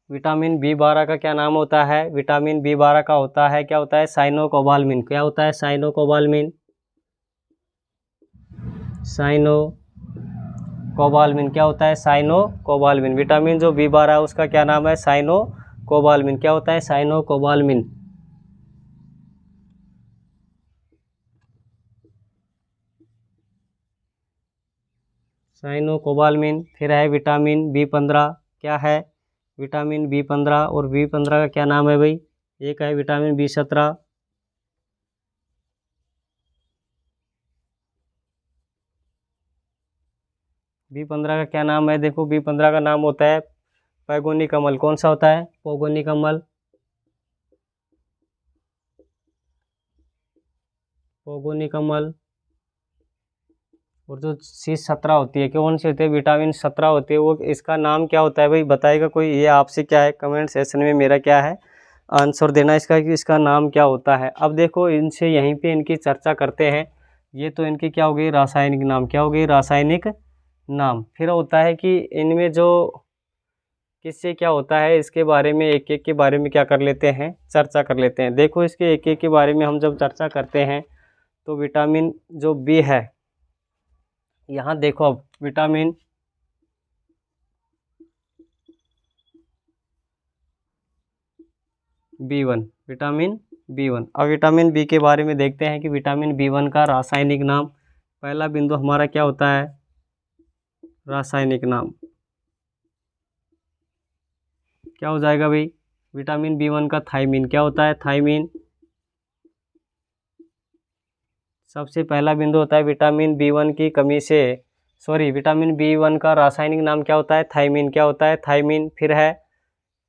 विटामिन B12 का क्या नाम होता है? विटामिन B12 का होता है, क्या होता है? साइनोकोबाल्मिन। क्या होता है? साइनोकोबाल्मिन। साइनोकोबाल्मिन। क्या होता है? साइनोकोबाल्मिन। विटामिन जो B12 है उसका क्या नाम है? साइनोकोबाल्मिन। क्या होता है? साइनोकोबाल्मिन। साइनोकोबाल्मिन। फिर है विटामिन B15। क्या है? Vitamin B15। और B15 का क्या नाम है भाई? एक है विटामिन B17। B15 का क्या नाम है? देखो B15 का नाम होता है पैगोनिक अम्ल। कौन सा होता है? पैगोनिक अम्ल। पैगोनिक अम्ल। और जो C17 होती है, कौन सी होती है? विटामिन 17 होती है। वो इसका नाम क्या होता है भाई? बताएगा कोई? ये आपसे क्या है, कमेंट सेक्शन में मेरा क्या है, आंसर देना इसका कि इसका नाम क्या होता है। अब देखो इनसे यहीं पे इनकी चर्चा करते हैं। ये तो इनकी क्या हो गई? रासायनिक नाम। क्या हो गई? रासायनिक नाम। फिर होता है कि इनमें जो किससे क्या होता है इसके बारे में, एक एक के बारे में क्या कर लेते हैं? चर्चा कर लेते हैं। देखो इसके एक एक के बारे में हम जब चर्चा करते हैं तो विटामिन जो बी है, यहाँ देखो अब विटामिन B1, विटामिन B1। अब विटामिन बी के बारे में देखते हैं कि विटामिन B1 का रासायनिक नाम। पहला बिंदु हमारा क्या होता है? रासायनिक नाम। क्या हो जाएगा भाई? विटामिन B1 का थायमीन। क्या होता है? थायमीन। सबसे पहला बिंदु होता है विटामिन B1 की कमी से, विटामिन B1 का रासायनिक नाम क्या होता है? थायमीन। क्या होता है? थायमीन। फिर है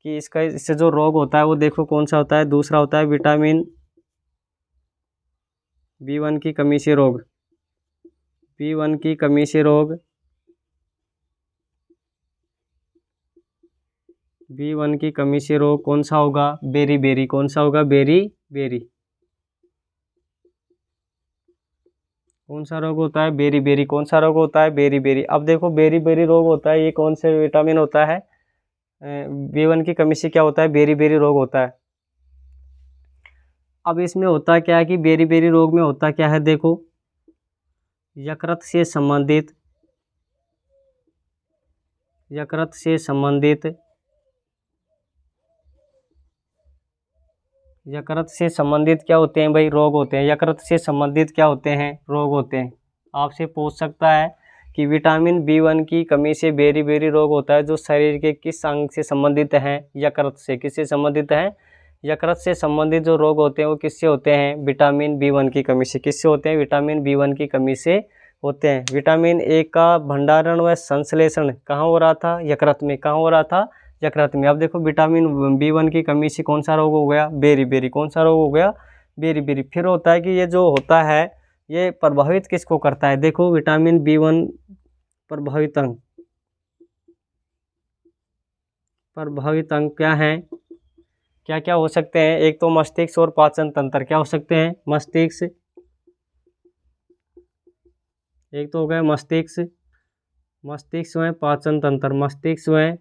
कि इससे जो रोग होता है वो देखो कौन सा होता है? दूसरा होता है विटामिन B1 की कमी से रोग। B1 की कमी से रोग। B1 की कमी से रोग कौन सा होगा? Beriberi. कौन सा होगा? Beriberi. कौन सा रोग होता है? Beriberi. कौन सा रोग होता है? Beriberi. अब देखो बेरी बेरी रोग होता है, ये कौन से विटामिन होता है? B1 की कमी से क्या होता है? बेरी बेरी रोग होता है। अब इसमें होता क्या है कि बेरी बेरी रोग में होता क्या है? देखो यकृत से संबंधित, यकृत से संबंधित, यकृत से संबंधित क्या होते हैं भाई? रोग होते हैं। यकृत से संबंधित क्या होते हैं? रोग होते हैं। आपसे पूछ सकता है कि विटामिन B1 की कमी से बेरी बेरी रोग होता है, जो शरीर के किस अंग से संबंधित हैं? यकृत से। किससे संबंधित हैं? यकृत से संबंधित जो रोग होते हैं वो किससे होते हैं? विटामिन B1 की कमी से। किससे होते हैं? विटामिन B1 की कमी से होते हैं। विटामिन ए का भंडारण व संश्लेषण कहाँ हो रहा था? यकृत में। कहाँ हो रहा था? यकृत में। अब देखो विटामिन B1 की कमी से कौन सा रोग हो गया? Beriberi. कौन सा रोग हो गया? Beriberi. फिर होता है कि ये जो होता है ये प्रभावित किसको करता है? देखो विटामिन B1 प्रभावित अंग, प्रभावित अंग क्या हैं? क्या क्या हो सकते हैं? एक तो मस्तिष्क और पाचन तंत्र। क्या हो सकते हैं? मस्तिष्क, एक तो हो गया मस्तिष्क, मस्तिष्क में पाचन तंत्र, मस्तिष्क में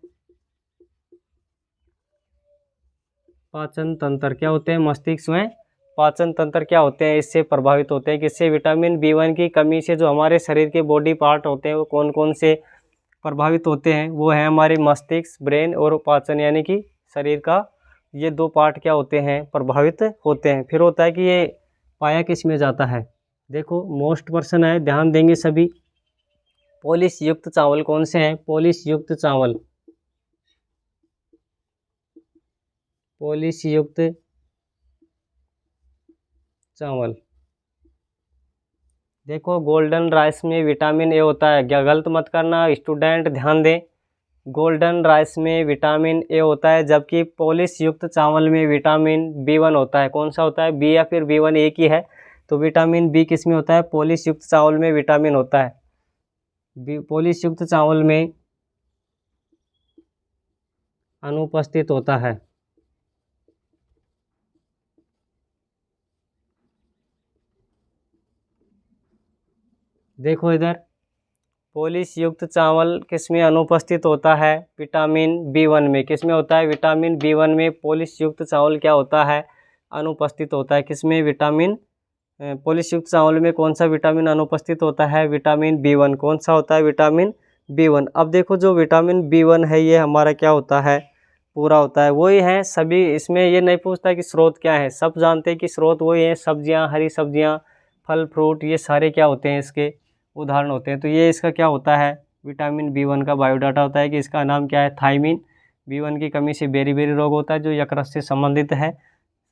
पाचन तंत्र क्या होते हैं? मस्तिष्क में पाचन तंत्र क्या होते हैं? इससे प्रभावित होते हैं। किससे? विटामिन B1 की कमी से जो हमारे शरीर के बॉडी पार्ट होते हैं वो कौन कौन से प्रभावित होते हैं? वो है हमारे मस्तिष्क, ब्रेन और पाचन, यानी कि शरीर का ये दो पार्ट क्या होते हैं? प्रभावित होते हैं। फिर होता है कि ये पाया किस में जाता है? देखो मोस्ट पर्सन है, ध्यान देंगे सभी। पॉलिश युक्त चावल कौन से हैं? पॉलिश युक्त चावल, पॉलिश युक्त चावल। देखो गोल्डन राइस में विटामिन ए होता है। क्या गलत मत करना स्टूडेंट, ध्यान दें। गोल्डन राइस में विटामिन ए होता है, जबकि पॉलिश युक्त चावल में विटामिन B1 होता है। कौन सा होता है? बी या फिर B1 एक ही है। तो विटामिन बी किस में होता है? पॉलिश युक्त चावल में विटामिन होता है। पॉलिश युक्त चावल में अनुपस्थित होता है। देखो इधर, पॉलिश युक्त चावल किस में अनुपस्थित होता है? विटामिन B1 में। किस में होता है? विटामिन B1 में पॉलिश युक्त चावल क्या होता है? अनुपस्थित होता है। किस में? विटामिन पॉलिश युक्त चावल में कौन सा विटामिन अनुपस्थित होता है? Vitamin B1। कौन सा होता है? Vitamin B1। अब देखो जो विटामिन B1 है ये हमारा क्या होता है? पूरा होता है। वही है सभी, इसमें ये नहीं पूछता कि स्रोत क्या है, सब जानते हैं कि स्रोत वही है। सब्जियां, हरी सब्जियां, फल फ्रूट, ये सारे क्या होते हैं? इसके उदाहरण होते हैं। तो ये इसका क्या होता है? विटामिन B1 का बायोडाटा होता है कि इसका नाम क्या है? थायमिन। B1 की कमी से बेरी बेरी रोग होता है जो यकृत से संबंधित है।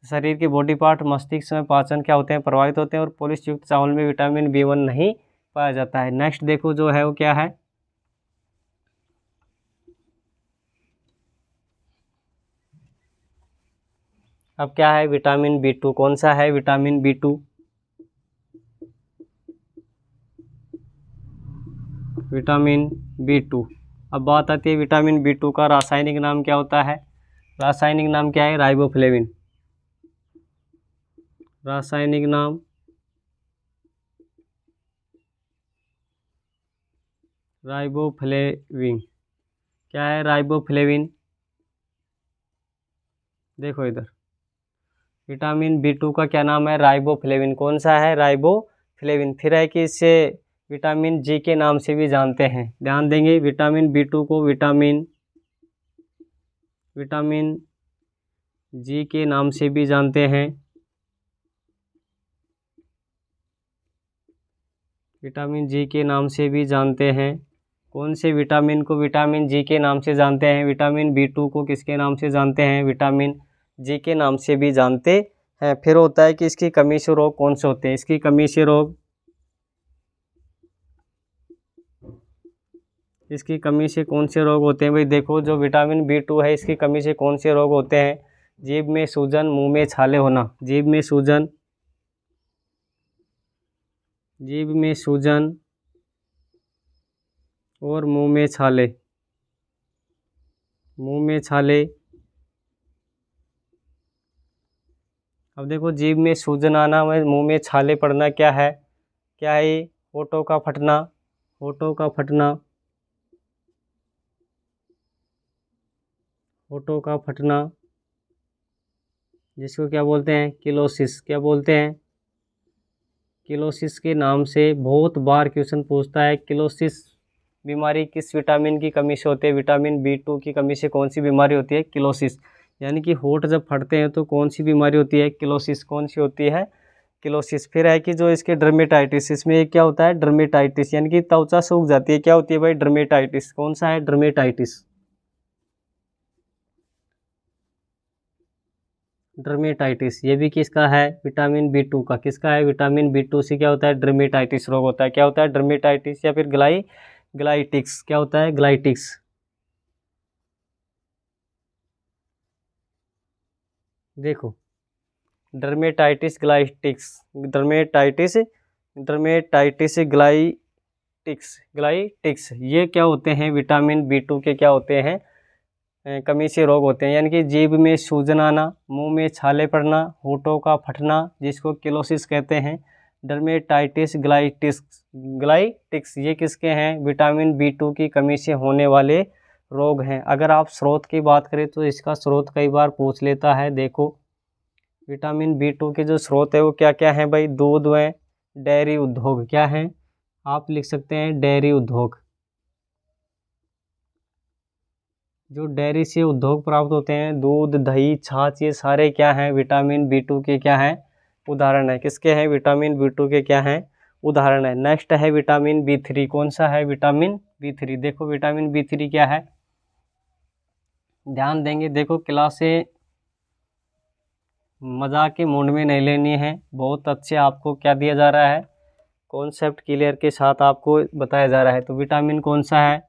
शरीर के बॉडी पार्ट, मस्तिष्क में पाचन क्या होते हैं? प्रभावित होते हैं। और पॉलिश युक्त चावल में विटामिन B1 नहीं पाया जाता है। नेक्स्ट देखो जो है वो क्या है? अब क्या है? Vitamin B2। कौन सा है? Vitamin B2। Vitamin B2। अब बात आती है विटामिन B2 का रासायनिक नाम क्या होता है? रासायनिक नाम क्या है? राइबोफ्लेविन। रासायनिक नाम राइबोफ्लेविन। क्या है? राइबोफ्लेविन। देखो इधर, विटामिन B2 का क्या नाम है? राइबोफ्लेविन। कौन सा है? राइबोफ्लेविन। फिर है कि इसे विटामिन G के नाम से भी जानते हैं। ध्यान देंगे, विटामिन B2 को विटामिन G के नाम से भी जानते हैं। विटामिन G के नाम से भी जानते हैं। कौन से विटामिन को विटामिन G के नाम से जानते हैं? विटामिन B2 को किसके नाम से जानते हैं? विटामिन G के नाम से भी जानते हैं। फिर होता है कि इसकी कमी से रोग कौन से होते हैं? इसकी कमी से रोग, इसकी कमी से कौन से रोग होते हैं? भाई देखो जो विटामिन B2 है इसकी कमी से कौन से रोग होते हैं? जीभ में सूजन, मुंह में छाले होना। जीभ में सूजन, जीभ में सूजन और मुंह में छाले, मुंह में छाले। अब देखो जीभ में सूजन आना, मुंह में छाले पड़ना क्या है? क्या है? होठों का फटना, होठों का फटना, होठों का फटना, जिसको क्या बोलते हैं? किलोसिस। क्या बोलते हैं? किलोसिस के नाम से बहुत बार क्वेश्चन पूछता है। किलोसिस बीमारी किस विटामिन की कमी से होती है? विटामिन B2 की कमी से कौन सी बीमारी होती है? किलोसिस। यानी कि होठ जब फटते हैं तो कौन सी बीमारी होती है? किलोसिस। कौन सी होती है? किलोसिस। फिर है कि जो इसके डर्मेटाइटिस, इसमें एक क्या होता है डर्मेटाइटिस, यानी कि त्वचा सूख जाती है, क्या होती है भाई डर्मेटाइटिस। कौन सा है डर्मेटाइटिस, डर्मेटाइटिस। ये भी किसका है विटामिन बी टू का, किसका है विटामिन बी टू से क्या होता है डर्मेटाइटिस रोग होता है। क्या होता है डर्मेटाइटिस, या फिर ग्लाइटिक्स, क्या होता है ग्लाइटिक्स। देखो डर्मेटाइटिस ग्लाइटिक्स, डर्मेटाइटिस डर्मेटाइटिस ग्लाइटिक्स ये क्या होते हैं विटामिन बी टू के क्या होते हैं कमी से रोग होते हैं। यानी कि जीभ में सूजन आना, मुंह में छाले पड़ना, होठों का फटना, जिसको किलोसिस कहते हैं। डर्मेटाइटिस ग्लाइटिक्स ये किसके हैं विटामिन बी टू की कमी से होने वाले रोग हैं। अगर आप स्रोत की बात करें तो इसका स्रोत कई बार पूछ लेता है। देखो विटामिन बी टू के जो स्रोत है वो क्या क्या है भाई, दूध व डेयरी उद्योग। क्या है, आप लिख सकते हैं डेयरी उद्योग। जो डेयरी से उद्योग प्राप्त होते हैं, दूध दही छाछ, ये सारे क्या हैं विटामिन बी टू के क्या हैं उदाहरण है। किसके हैं विटामिन बी टू के क्या हैं उदाहरण है। नेक्स्ट है विटामिन बी थ्री। कौन सा है विटामिन बी थ्री। देखो विटामिन बी थ्री क्या है, ध्यान देंगे। देखो क्लासे मजाक के मूड में नहीं लेनी है, बहुत अच्छे आपको क्या दिया जा रहा है कॉन्सेप्ट क्लियर के साथ आपको बताया जा रहा है। तो विटामिन कौन सा है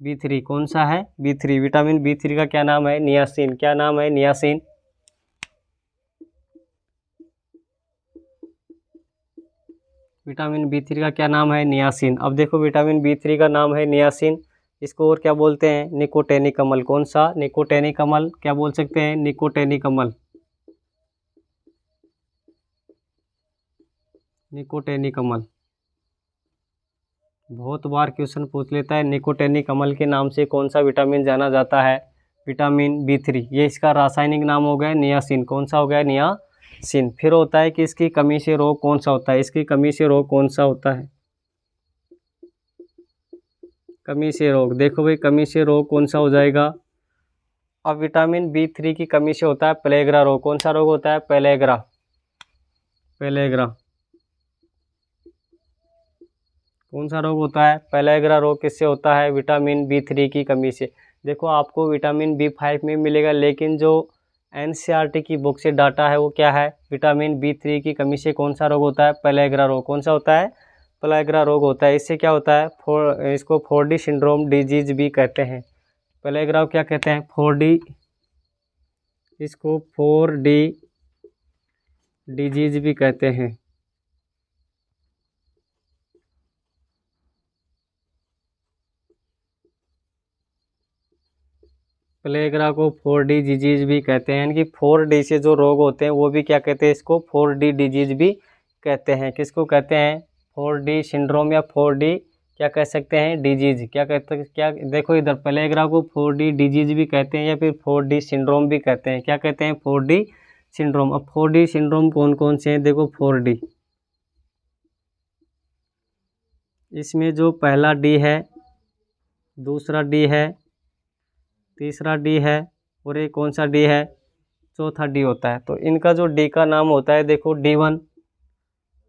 बी थ्री, कौन सा है B three. Vitamin B three का क्या नाम है नियासिन। क्या नाम है नियासिन। विटामिन बी थ्री का क्या नाम है नियासिन। अब देखो विटामिन बी थ्री का नाम है नियासिन, इसको और क्या बोलते हैं निकोटेनिक अम्ल। कौन सा निकोटेनिक अम्ल, क्या बोल सकते हैं निकोटेनिक अम्ल, निकोटेनिक अम्ल। बहुत बार क्वेश्चन पूछ लेता है निकोटेनिक अम्ल के नाम से कौन सा विटामिन जाना जाता है विटामिन बी थ्री। ये इसका रासायनिक नाम हो गया नियासिन। कौन सा हो गया नियासिन। फिर होता है कि इसकी कमी से रोग कौन सा होता है, इसकी कमी से रोग कौन सा होता है, कमी से रोग। देखो भाई कमी से रोग कौन सा हो जाएगा। अब विटामिन बी थ्री की कमी से होता है पेलेग्रा रोग। कौन सा रोग होता है पेलेग्रा, पेलेग्रा। कौन सा रोग होता है पेलेग्रा रोग। किससे होता है विटामिन बी थ्री की कमी से। देखो आपको विटामिन बी फाइव में मिलेगा, लेकिन जो एनसीईआरटी की बुक से डाटा है वो क्या है विटामिन बी थ्री की कमी से कौन सा रोग होता है पेलेग्रा रोग। कौन सा होता है पेलेग्रा रोग होता है। इससे क्या होता है इसको 4D सिंड्रोम डिजीज भी कहते हैं। पेलेग्रा क्या कहते हैं 4D, इसको 4D डिजीज भी कहते हैं। प्लेग्रा को 4D डिजीज भी कहते हैं, यानी कि 4D से जो रोग होते हैं वो भी क्या कहते हैं इसको 4D डिजीज भी कहते हैं। किसको कहते हैं 4D सिंड्रोम या 4D क्या कह सकते हैं डिजीज। क्या कहते हैं क्या, देखो इधर प्लेग्रा को 4D डिजीज भी कहते हैं या फिर 4D सिंड्रोम भी कहते हैं। क्या कहते हैं 4D सिंड्रोम। अब 4D सिंड्रोम कौन कौन से हैं देखो 4D, इसमें जो पहला D है, दूसरा D है, तीसरा डी है, और एक कौन सा डी है चौथा डी होता है। तो इनका जो डी का नाम होता है देखो D1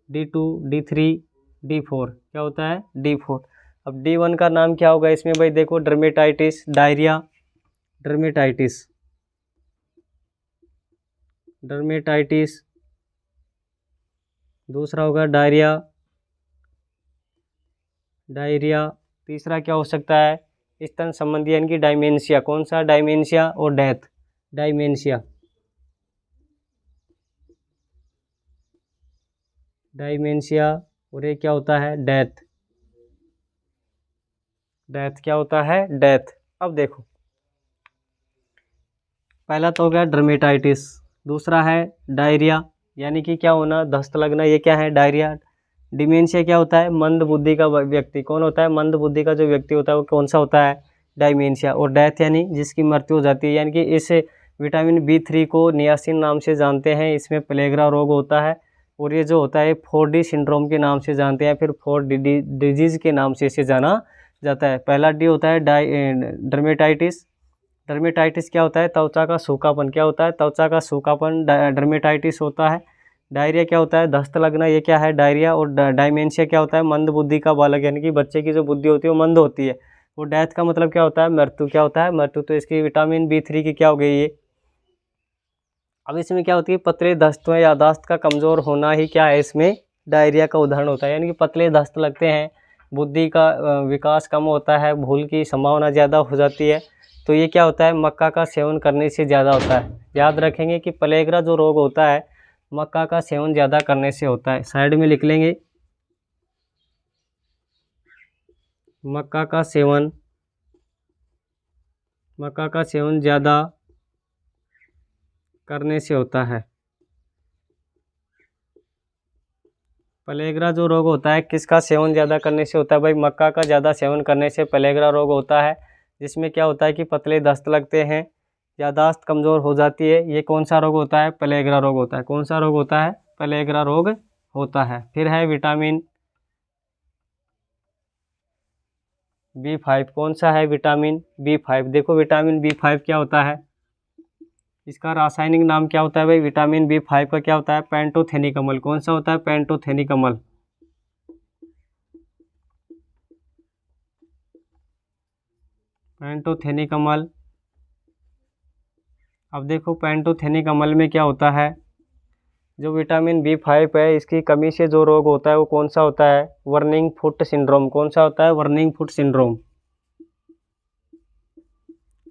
D2 D3 D4, क्या होता है D4। अब D1 का नाम क्या होगा इसमें भाई, देखो डर्मेटाइटिस डायरिया, डर्मेटाइटिस डर्मेटाइटिस, दूसरा होगा डायरिया, डायरिया, तीसरा क्या हो सकता है स्तन संबंधी यानी कि डायमेंशिया। कौन सा डायमेंशिया, और डेथ, डायमेंशिया, डायमेंशिया, और ये क्या होता है डेथ, डेथ क्या होता है डेथ। अब देखो पहला तो हो गया डर्मेटाइटिस, दूसरा है डायरिया यानी कि क्या होना दस्त लगना, ये क्या है डायरिया। डिमेंशिया क्या होता है मंद बुद्धि का व्यक्ति। कौन होता है मंद बुद्धि का जो व्यक्ति होता है वो कौन सा होता है डायमेंशिया। और डेथ यानी जिसकी मृत्यु हो जाती है, यानी कि इस विटामिन बी थ्री को नियासिन नाम से जानते हैं, इसमें प्लेग्रा रोग होता है। और ये जो होता है 4D सिंड्रोम के नाम से जानते हैं, फिर 4D डिजीज़ के नाम से इसे जाना जाता है। पहला डी होता है डर्मेटाइटिस। डर्मेटाइटिस क्या होता है त्वचा का सूखापन, क्या होता है त्वचा का सूखापन डर्मेटाइटिस होता है। डायरिया क्या होता है? दस्त लगना, ये क्या है? डायरिया। और डायमेंशिया क्या होता है? मंद बुद्धि का बालक, यानी कि बच्चे की जो बुद्धि होती है वो मंद होती है। वो डेथ का मतलब क्या होता है? मृत्यु। क्या होता है? मृत्यु। तो इसकी विटामिन B3 की क्या हो गई ये? अब इसमें क्या होती है? पतले दस्त में यादाश्त का कमज़ोर होना ही क्या है इसमें? डायरिया का उदाहरण होता है। यानी कि पतले दस्त लगते हैं, बुद्धि का विकास कम होता है, भूल की संभावना ज़्यादा हो जाती है। तो ये क्या होता है? मक्का का सेवन करने से ज़्यादा होता है। याद रखेंगे कि प्लेग्रा जो रोग होता है मक्का का सेवन ज़्यादा करने से होता है। साइड में लिख लेंगे, मक्का का सेवन ज़्यादा करने से होता है। प्लेग्रा जो रोग होता है किसका सेवन ज़्यादा करने से होता है? भाई मक्का का ज़्यादा सेवन करने से प्लेग्रा रोग होता है, जिसमें क्या होता है कि पतले दस्त लगते हैं, यादाश्त कमज़ोर हो जाती है। ये कौन सा रोग होता है? प्लेग्रा रोग होता है। कौन सा रोग होता है? प्लेग्रा रोग होता है। फिर है विटामिन B5। कौन सा है? Vitamin B5। देखो विटामिन B5 क्या होता है? इसका रासायनिक नाम क्या होता है भाई? विटामिन B5 का क्या होता है? पेंटोथेनिकमल। कौन सा होता है? पेंटोथेनिकमल। पेंटोथेनिकमल। अब देखो पेंटोथेनिकमल में क्या होता है? जो विटामिन B5 है इसकी कमी से जो रोग होता है वो कौन सा होता है? Burning foot syndrome. कौन सा होता है? Burning foot syndrome.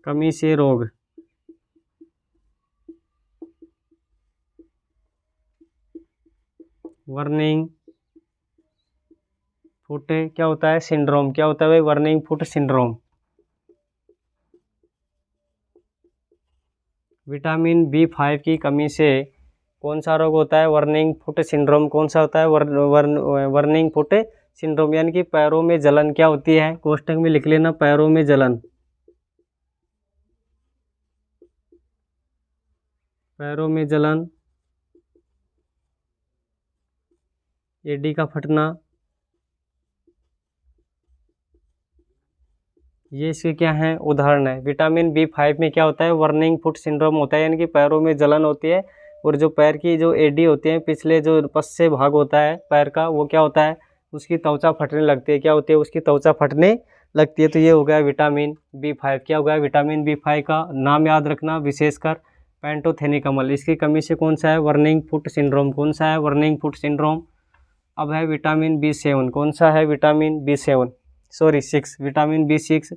कमी से रोग। वर्निंग फुट क्या होता है? सिंड्रोम। क्या होता है भाई? Burning foot syndrome. Vitamin B5 की कमी से कौन सा रोग होता है? Burning foot syndrome. कौन सा होता है? Burning foot syndrome. यानी कि पैरों में जलन क्या होती है? कोष्ठक में लिख लेना, पैरों में जलन। पैरों में जलन, एडी का फटना, ये इसके क्या है? उदाहरण है। विटामिन B5 में क्या होता है? वर्निंग फुट सिंड्रोम होता है, यानी कि पैरों में जलन होती है, और जो पैर की जो एडी होती है, पिछले जो पश्चे भाग होता है पैर का, वो क्या होता है? उसकी त्वचा फटने लगती है। क्या होती है? उसकी त्वचा फटने लगती है। तो ये हो गया विटामिन B5। क्या हो गया? विटामिन B5 का नाम याद रखना, विशेषकर पेंटोथेनिकमल। इसकी कमी से कौन सा है? Burning foot syndrome. कौन सा है? Burning foot syndrome. अब है विटामिन B7। कौन सा है? Vitamin B7, sorry 6, vitamin B6,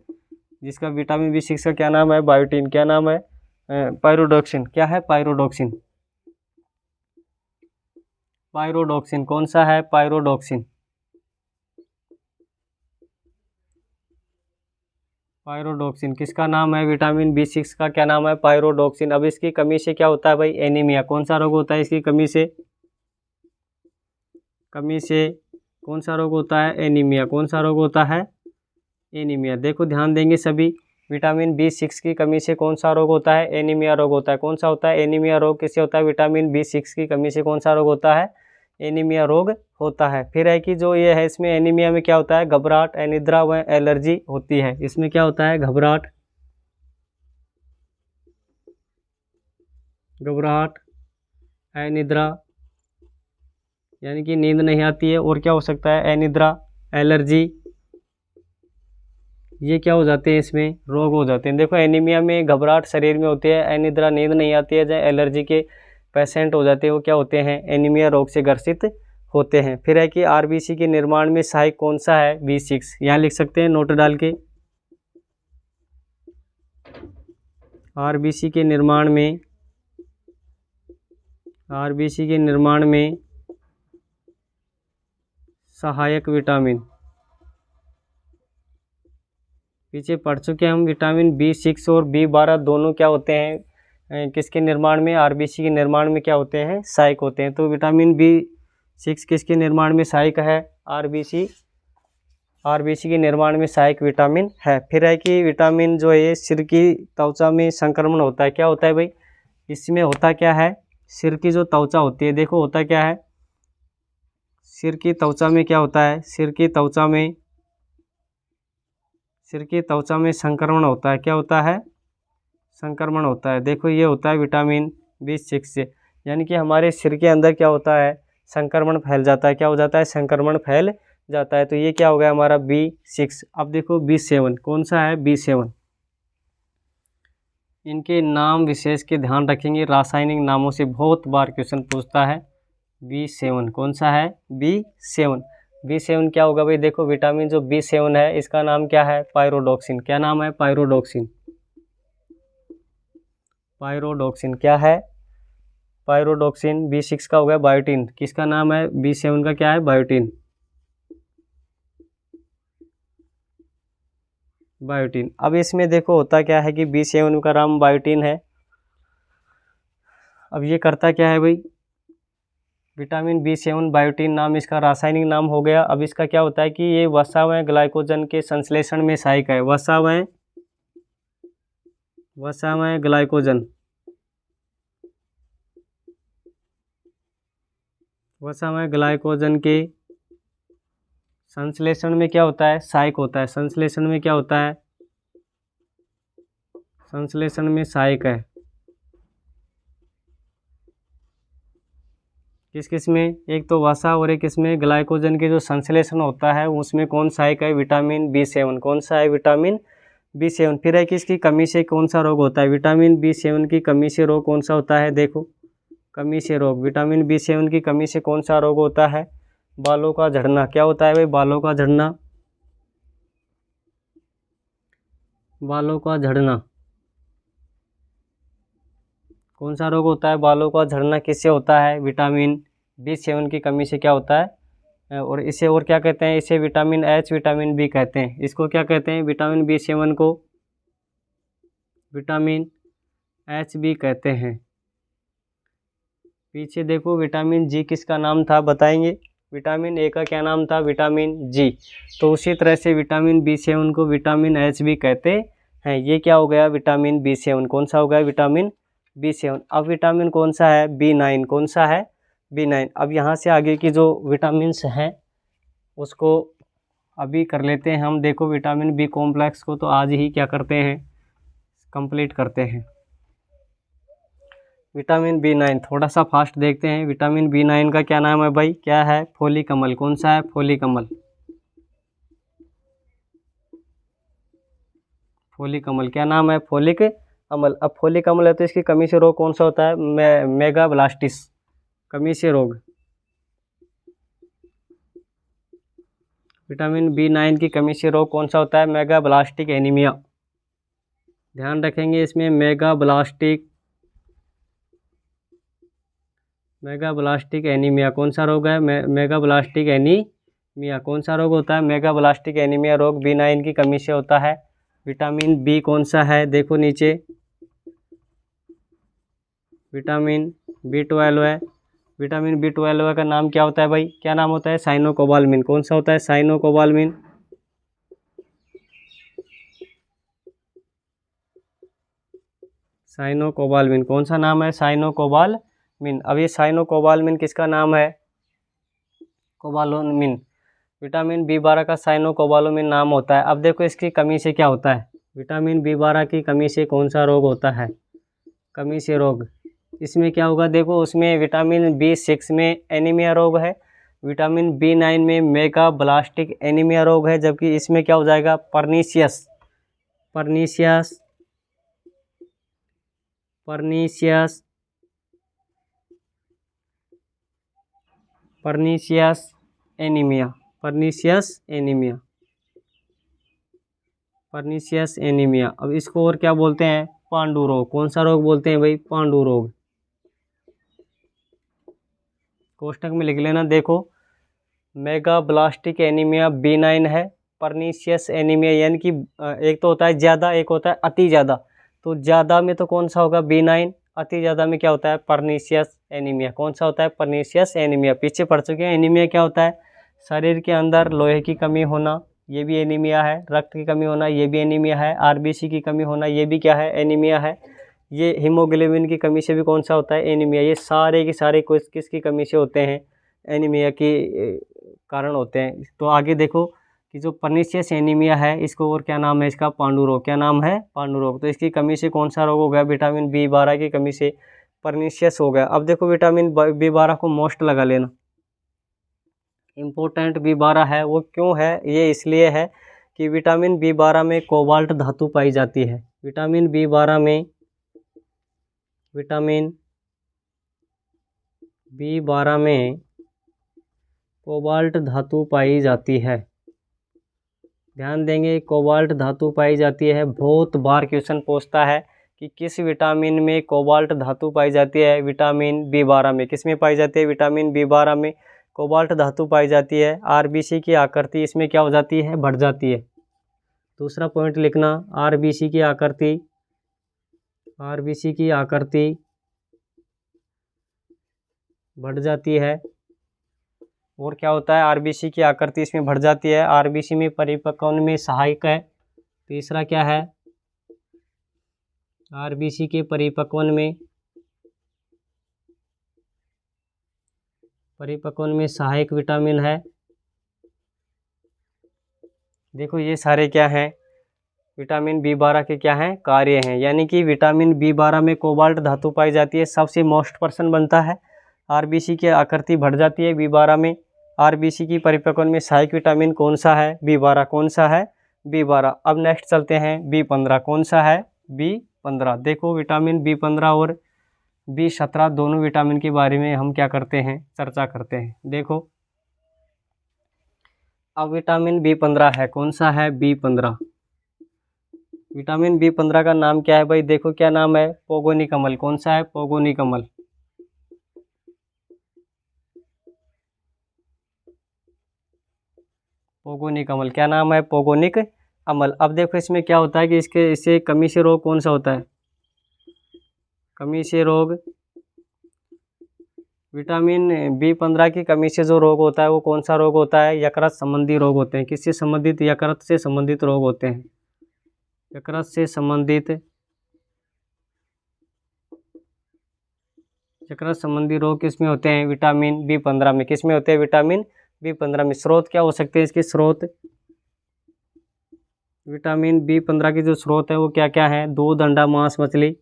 जिसका विटामिन B6 का क्या नाम है? बायोटीन। क्या नाम है? पायरोडॉक्सिन। क्या है? पायरोडॉक्सिन। पायरोडॉक्सिन। कौन सा है? पायरोडॉक्सिन। पायरोडॉक्सिन किसका नाम है? विटामिन B6 का क्या नाम है? पायरोडॉक्सिन। अब इसकी कमी से क्या होता है भाई? एनीमिया। कौन सा रोग होता है इसकी कमी से? कौन सा रोग होता है? एनीमिया। कौन सा रोग होता है? एनीमिया। देखो ध्यान देंगे सभी, विटामिन B6 की कमी से कौन सा रोग होता है? एनीमिया रोग होता है। कौन सा होता है? एनीमिया रोग किससे होता है? विटामिन B6 की कमी से कौन सा रोग होता है? एनीमिया रोग होता है। फिर है कि जो ये है, इसमें एनीमिया में क्या होता है? घबराहट, अनिद्रा व एलर्जी होती है। इसमें क्या होता है? घबराहट, अनिद्रा, यानी कि नींद नहीं आती है। और क्या हो सकता है? अनिद्रा, एलर्जी, ये क्या हो जाते हैं? इसमें रोग हो जाते हैं। देखो एनीमिया में घबराहट शरीर में होती है, अनिद्रा, नींद नहीं आती है, जहाँ एलर्जी के पेशेंट हो जाते हैं वो क्या होते हैं? एनीमिया रोग से ग्रसित होते हैं। फिर है कि आरबीसी के निर्माण में सहायक कौन सा है? B6। यहाँ लिख सकते हैं नोट डाल के, आरबीसी के निर्माण में सहायक विटामिन। पीछे पढ़ चुके हैं हम, विटामिन B6 और B12 दोनों क्या होते हैं? किसके निर्माण में? आरबीसी के निर्माण में क्या होते हैं? सहायक होते हैं। तो विटामिन B6 किसके निर्माण में सहायक है? आरबीसी के निर्माण में सहायक विटामिन है। फिर है कि विटामिन जो है सिर की त्वचा में संक्रमण होता है। क्या होता है भाई? इसमें होता क्या है? सिर की जो त्वचा होती है, देखो होता क्या है? सिर की त्वचा में क्या होता है? सिर की त्वचा में संक्रमण होता है। क्या होता है? संक्रमण होता है। देखो ये होता है विटामिन B6 से। यानी कि हमारे सिर के अंदर क्या होता है, संक्रमण फैल जाता है। क्या हो जाता है, संक्रमण फैल जाता है। तो ये क्या हो गया हमारा B6। अब देखो B7 कौन सा है, B7। इनके नाम विशेष के ध्यान रखेंगे, रासायनिक नामों से बहुत बार क्वेश्चन पूछता है। B7 कौन सा है, B7। B7 क्या होगा भाई, देखो विटामिन जो B7 है इसका नाम क्या है, पायरोडॉक्सिन। क्या नाम है, पायरोडॉक्सिन। पायरोडॉक्सिन क्या है, पायरोडॉक्सिन। B6 का हो गया बायोटिन। किसका नाम है, B7 का क्या है, बायोटिन। बायोटिन। अब इसमें देखो होता क्या है कि B7 का नाम बायोटिन है। अब ये करता क्या है भाई, विटामिन B7 बायोटिन नाम इसका रासायनिक नाम हो गया। अब इसका क्या होता है कि ये वसा व ग्लाइकोजन के संश्लेषण में सहायक है। वसा व ग्लाइकोजन, वसा व ग्लाइकोजन के संश्लेषण में क्या होता है, सहायक होता है। संश्लेषण में क्या होता है, संश्लेषण में सहायक है। किस किस में, एक तो वसा और एक इसमें ग्लाइकोजन के जो संश्लेषण होता है उसमें कौन सहायक है, विटामिन B7। कौन सा है, विटामिन B7। फिर है कि इसकी कमी से कौन सा रोग होता है, विटामिन B7 की कमी से रोग कौन सा होता है, देखो कमी से रोग। विटामिन B7 की कमी से कौन सा रोग होता है, बालों का झड़ना। क्या होता है भाई, बालों का झड़ना, बालों का झड़ना। कौन सा रोग होता है, बालों का झड़ना किससे होता है, विटामिन B7 की कमी से क्या होता है। और इसे और क्या कहते हैं, इसे विटामिन H विटामिन B कहते हैं। इसको क्या कहते हैं, विटामिन B7 को विटामिन HB कहते हैं। पीछे देखो विटामिन G किसका नाम था, बताएंगे। विटामिन A का क्या नाम था, विटामिन G। तो उसी तरह से विटामिन B7 को विटामिन HB कहते हैं। ये क्या हो गया, विटामिन B7। कौन सा हो गया, विटामिन B7। अब विटामिन कौन सा है, B9। कौन सा है, B9। अब यहाँ से आगे की जो विटामिन्स हैं उसको अभी कर लेते हैं हम। देखो विटामिन B कॉम्प्लेक्स को तो आज ही क्या करते हैं, कंप्लीट करते हैं। विटामिन B9 थोड़ा सा फास्ट देखते हैं। विटामिन B9 का क्या नाम है भाई, क्या है, फोलिक अम्ल। कौन सा है, फोलिक अम्ल। फोलिक अम्ल क्या नाम है, फोलिक अम्ल। अब फोलिक अम्ल है तो इसकी कमी से रोग कौन सा होता है, मेगाब्लास्टिस। कमी से रोग, विटामिन B9 की कमी से रोग कौन सा होता है, मेगाब्लास्टिक एनीमिया। ध्यान रखेंगे इसमें, मेगाब्लास्टिक एनीमिया। कौन सा रोग है, मेगाब्लास्टिक एनीमिया। कौन सा रोग होता है, मेगाब्लास्टिक एनीमिया रोग B9 की कमी से होता है। विटामिन B कौन सा है, देखो नीचे विटामिन B12 है। विटामिन B12 का नाम क्या होता है भाई, क्या नाम होता है, साइनोकोबाल्मिन। कौन सा होता है, साइनोकोबाल्मिन। साइनोकोबाल्मिन कौन सा नाम है, साइनोकोबाल्मिन। अब ये साइनोकोबाल्मिन किसका नाम है, कोबालोमिन। विटामिन B12 का साइनोकोबालोमिन नाम होता है। अब देखो इसकी कमी से क्या होता है, विटामिन B12 की कमी से कौन सा रोग होता है, कमी से रोग। इसमें क्या होगा, देखो उसमें विटामिन B6 में एनीमिया रोग है, विटामिन B9 में मेगाब्लास्टिक एनीमिया रोग है, जबकि इसमें क्या हो जाएगा, pernicious pernicious pernicious pernicious anaemia. Pernicious anaemia, pernicious anaemia. अब इसको और क्या बोलते हैं, पांडु रोग। कौन सा रोग बोलते हैं भाई, पांडु रोग। कोष्टक में लिख लेना, देखो मेगाब्लास्टिक एनीमिया B9 है, परनीशियस एनीमिया यानी कि एक तो होता है ज़्यादा, एक होता है अति ज़्यादा। तो ज़्यादा में तो कौन सा होगा, B9। अति ज़्यादा में क्या होता है, परनीशियस एनीमिया। कौन सा होता है, परनीशियस एनीमिया। पीछे पढ़ चुके हैं। एनीमिया क्या होता है, शरीर के अंदर लोहे की कमी होना, ये भी एनीमिया है। रक्त की कमी होना, ये भी एनीमिया है। RBC की कमी होना, ये भी क्या है, एनीमिया है। ये हीमोग्लोबिन की कमी से भी कौन सा होता है, एनीमिया। ये सारे के सारे किसकी कमी से होते हैं, एनीमिया के कारण होते हैं। तो आगे देखो कि जो परनीशियस एनीमिया है इसको और क्या नाम है, इसका पांडु रोग। क्या नाम है, पांडु रोग। तो इसकी कमी से कौन सा रोग हो गया, विटामिन B12 की कमी से परनीशियस हो गया। अब देखो विटामिन B12 को मोस्ट लगा लेना, इम्पोर्टेंट B12 है। वो क्यों है? ये इसलिए है कि विटामिन B12 में कोबाल्ट धातु पाई जाती है। विटामिन B12 में कोबाल्ट धातु पाई जाती है। ध्यान देंगे, कोबाल्ट धातु पाई जाती है। बहुत बार क्वेश्चन पूछता है कि किस विटामिन में कोबाल्ट धातु पाई जाती है? विटामिन B12 में। किस में पाई जाती है? विटामिन B12 में कोबाल्ट धातु पाई जाती है। आरबीसी की आकृति इसमें क्या हो जाती है? बढ़ जाती है। दूसरा पॉइंट लिखना, आरबीसी की आकृति बढ़ जाती है। और क्या होता है? आरबीसी की आकृति इसमें बढ़ जाती है। आरबीसी में परिपक्वन में सहायक है। तीसरा क्या है? आरबीसी के परिपक्वन में सहायक विटामिन है। देखो ये सारे क्या हैं? विटामिन B12 के क्या हैं? कार्य हैं। यानी कि विटामिन B12 में कोबाल्ट धातु पाई जाती है, सबसे मोस्ट पर्सन बनता है। आरबीसी की आकृति बढ़ जाती है B12 में। आरबीसी की परिपक्वन में सहायक विटामिन कौन सा है? B12। कौन सा है? B12। अब नेक्स्ट चलते हैं B15। कौन सा है? B15। देखो विटामिन B15 और B17 दोनों विटामिन के बारे में हम क्या करते हैं? चर्चा करते हैं। देखो अब विटामिन B15 है। कौन सा है? B15। विटामिन B15 का नाम क्या है भाई? देखो क्या नाम है? पोगोनिक अम्ल। कौन सा है? पोगोनिक अम्ल। पोगोनिक अम्ल। क्या नाम है? पोगोनिक अम्ल। अब देखो इसमें क्या होता है कि इससे कमी से रोग कौन सा होता है? कमी से रोग, विटामिन B15 की कमी से जो रोग होता है वो कौन सा रोग होता है? यकृत संबंधी रोग होते हैं। किससे संबंधित? यकृत से संबंधित रोग होते हैं। यकृत से संबंधी रोग किस में होते हैं? विटामिन B15 में। किस में होते हैं? विटामिन B15 में। स्रोत क्या हो सकते हैं इसके? स्रोत विटामिन B15 के जो स्रोत है वो क्या क्या है? दूध, अंडा, मांस, मछली।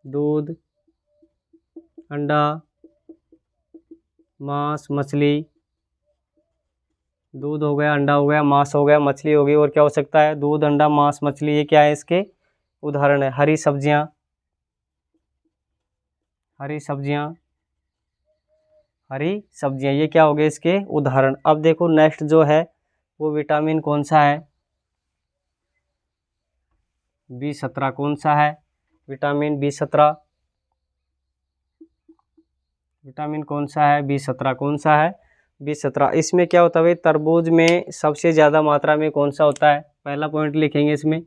दूध, अंडा, मांस, मछली। दूध हो गया, अंडा हो गया, मांस हो गया, मछली हो गई। और क्या हो सकता है? दूध, अंडा, मांस, मछली। ये क्या है? इसके उदाहरण है। हरी सब्जियां, ये क्या हो गए? इसके उदाहरण। अब देखो नेक्स्ट जो है वो विटामिन कौन सा है? B17। कौन सा है? Vitamin B17। विटामिन कौन सा है? B17। कौन सा है? B17। इसमें क्या होता है भाई? तरबूज में सबसे ज़्यादा मात्रा में कौन सा होता है? पहला पॉइंट लिखेंगे इसमें,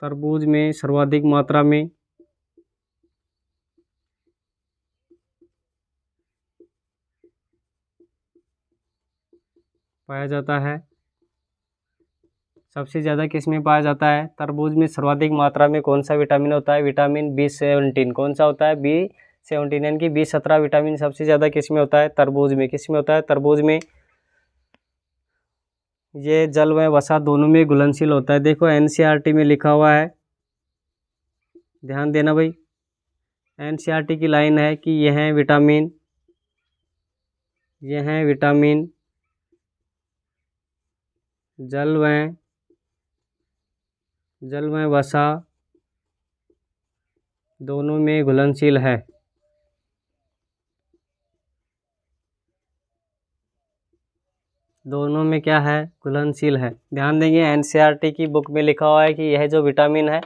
तरबूज में सर्वाधिक मात्रा में पाया जाता है। सबसे ज़्यादा किस में पाया जाता है? तरबूज में सर्वाधिक मात्रा में कौन सा विटामिन होता है? Vitamin B17। कौन सा होता है? B17। यानी कि B17 विटामिन सबसे ज़्यादा किस में होता है? तरबूज में। किस में होता है? तरबूज में। ये जल व वसा दोनों में घुलनशील होता है। देखो NCERT में लिखा हुआ है, ध्यान देना भाई। NCERT की लाइन है कि यह विटामिन जल व वसा दोनों में घुलनशील है। दोनों में क्या है? घुलनशील है। ध्यान देंगे NCERT की बुक में लिखा हुआ है कि यह जो विटामिन है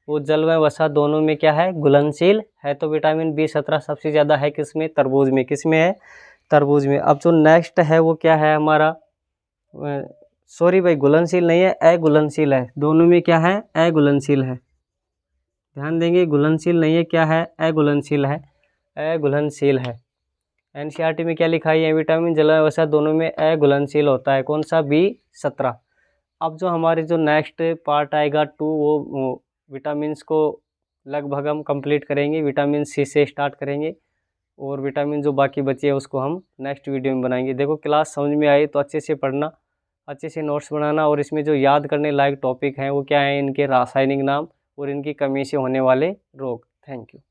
वो जल व वसा दोनों में क्या है? घुलनशील है। तो विटामिन B17 सबसे ज़्यादा है किस में? तरबूज में। किस में है? तरबूज में। अब जो नेक्स्ट है वो क्या है हमारा? सॉरी भाई, घुलनशील नहीं है, अघुलनशील है। दोनों में क्या है? अघुलनशील है। ध्यान देंगे, घुलनशील नहीं है, क्या है? अघुलनशील है। अघुलनशील है। NCERT में क्या लिखा है? विटामिन जल व वसा दोनों में अघुलनशील होता है। कौन सा? B17। अब जो हमारे जो नेक्स्ट पार्ट आएगा 2 वो विटामिन्स को लगभग हम कंप्लीट करेंगे। विटामिन C से स्टार्ट करेंगे और विटामिन जो बाकी बचे है उसको हम नेक्स्ट वीडियो में बनाएंगे। देखो क्लास समझ में आई तो अच्छे से पढ़ना, अच्छे से नोट्स बनाना। और इसमें जो याद करने लायक टॉपिक हैं वो क्या है? इनके रासायनिक नाम और इनकी कमी से होने वाले रोग। Thank you.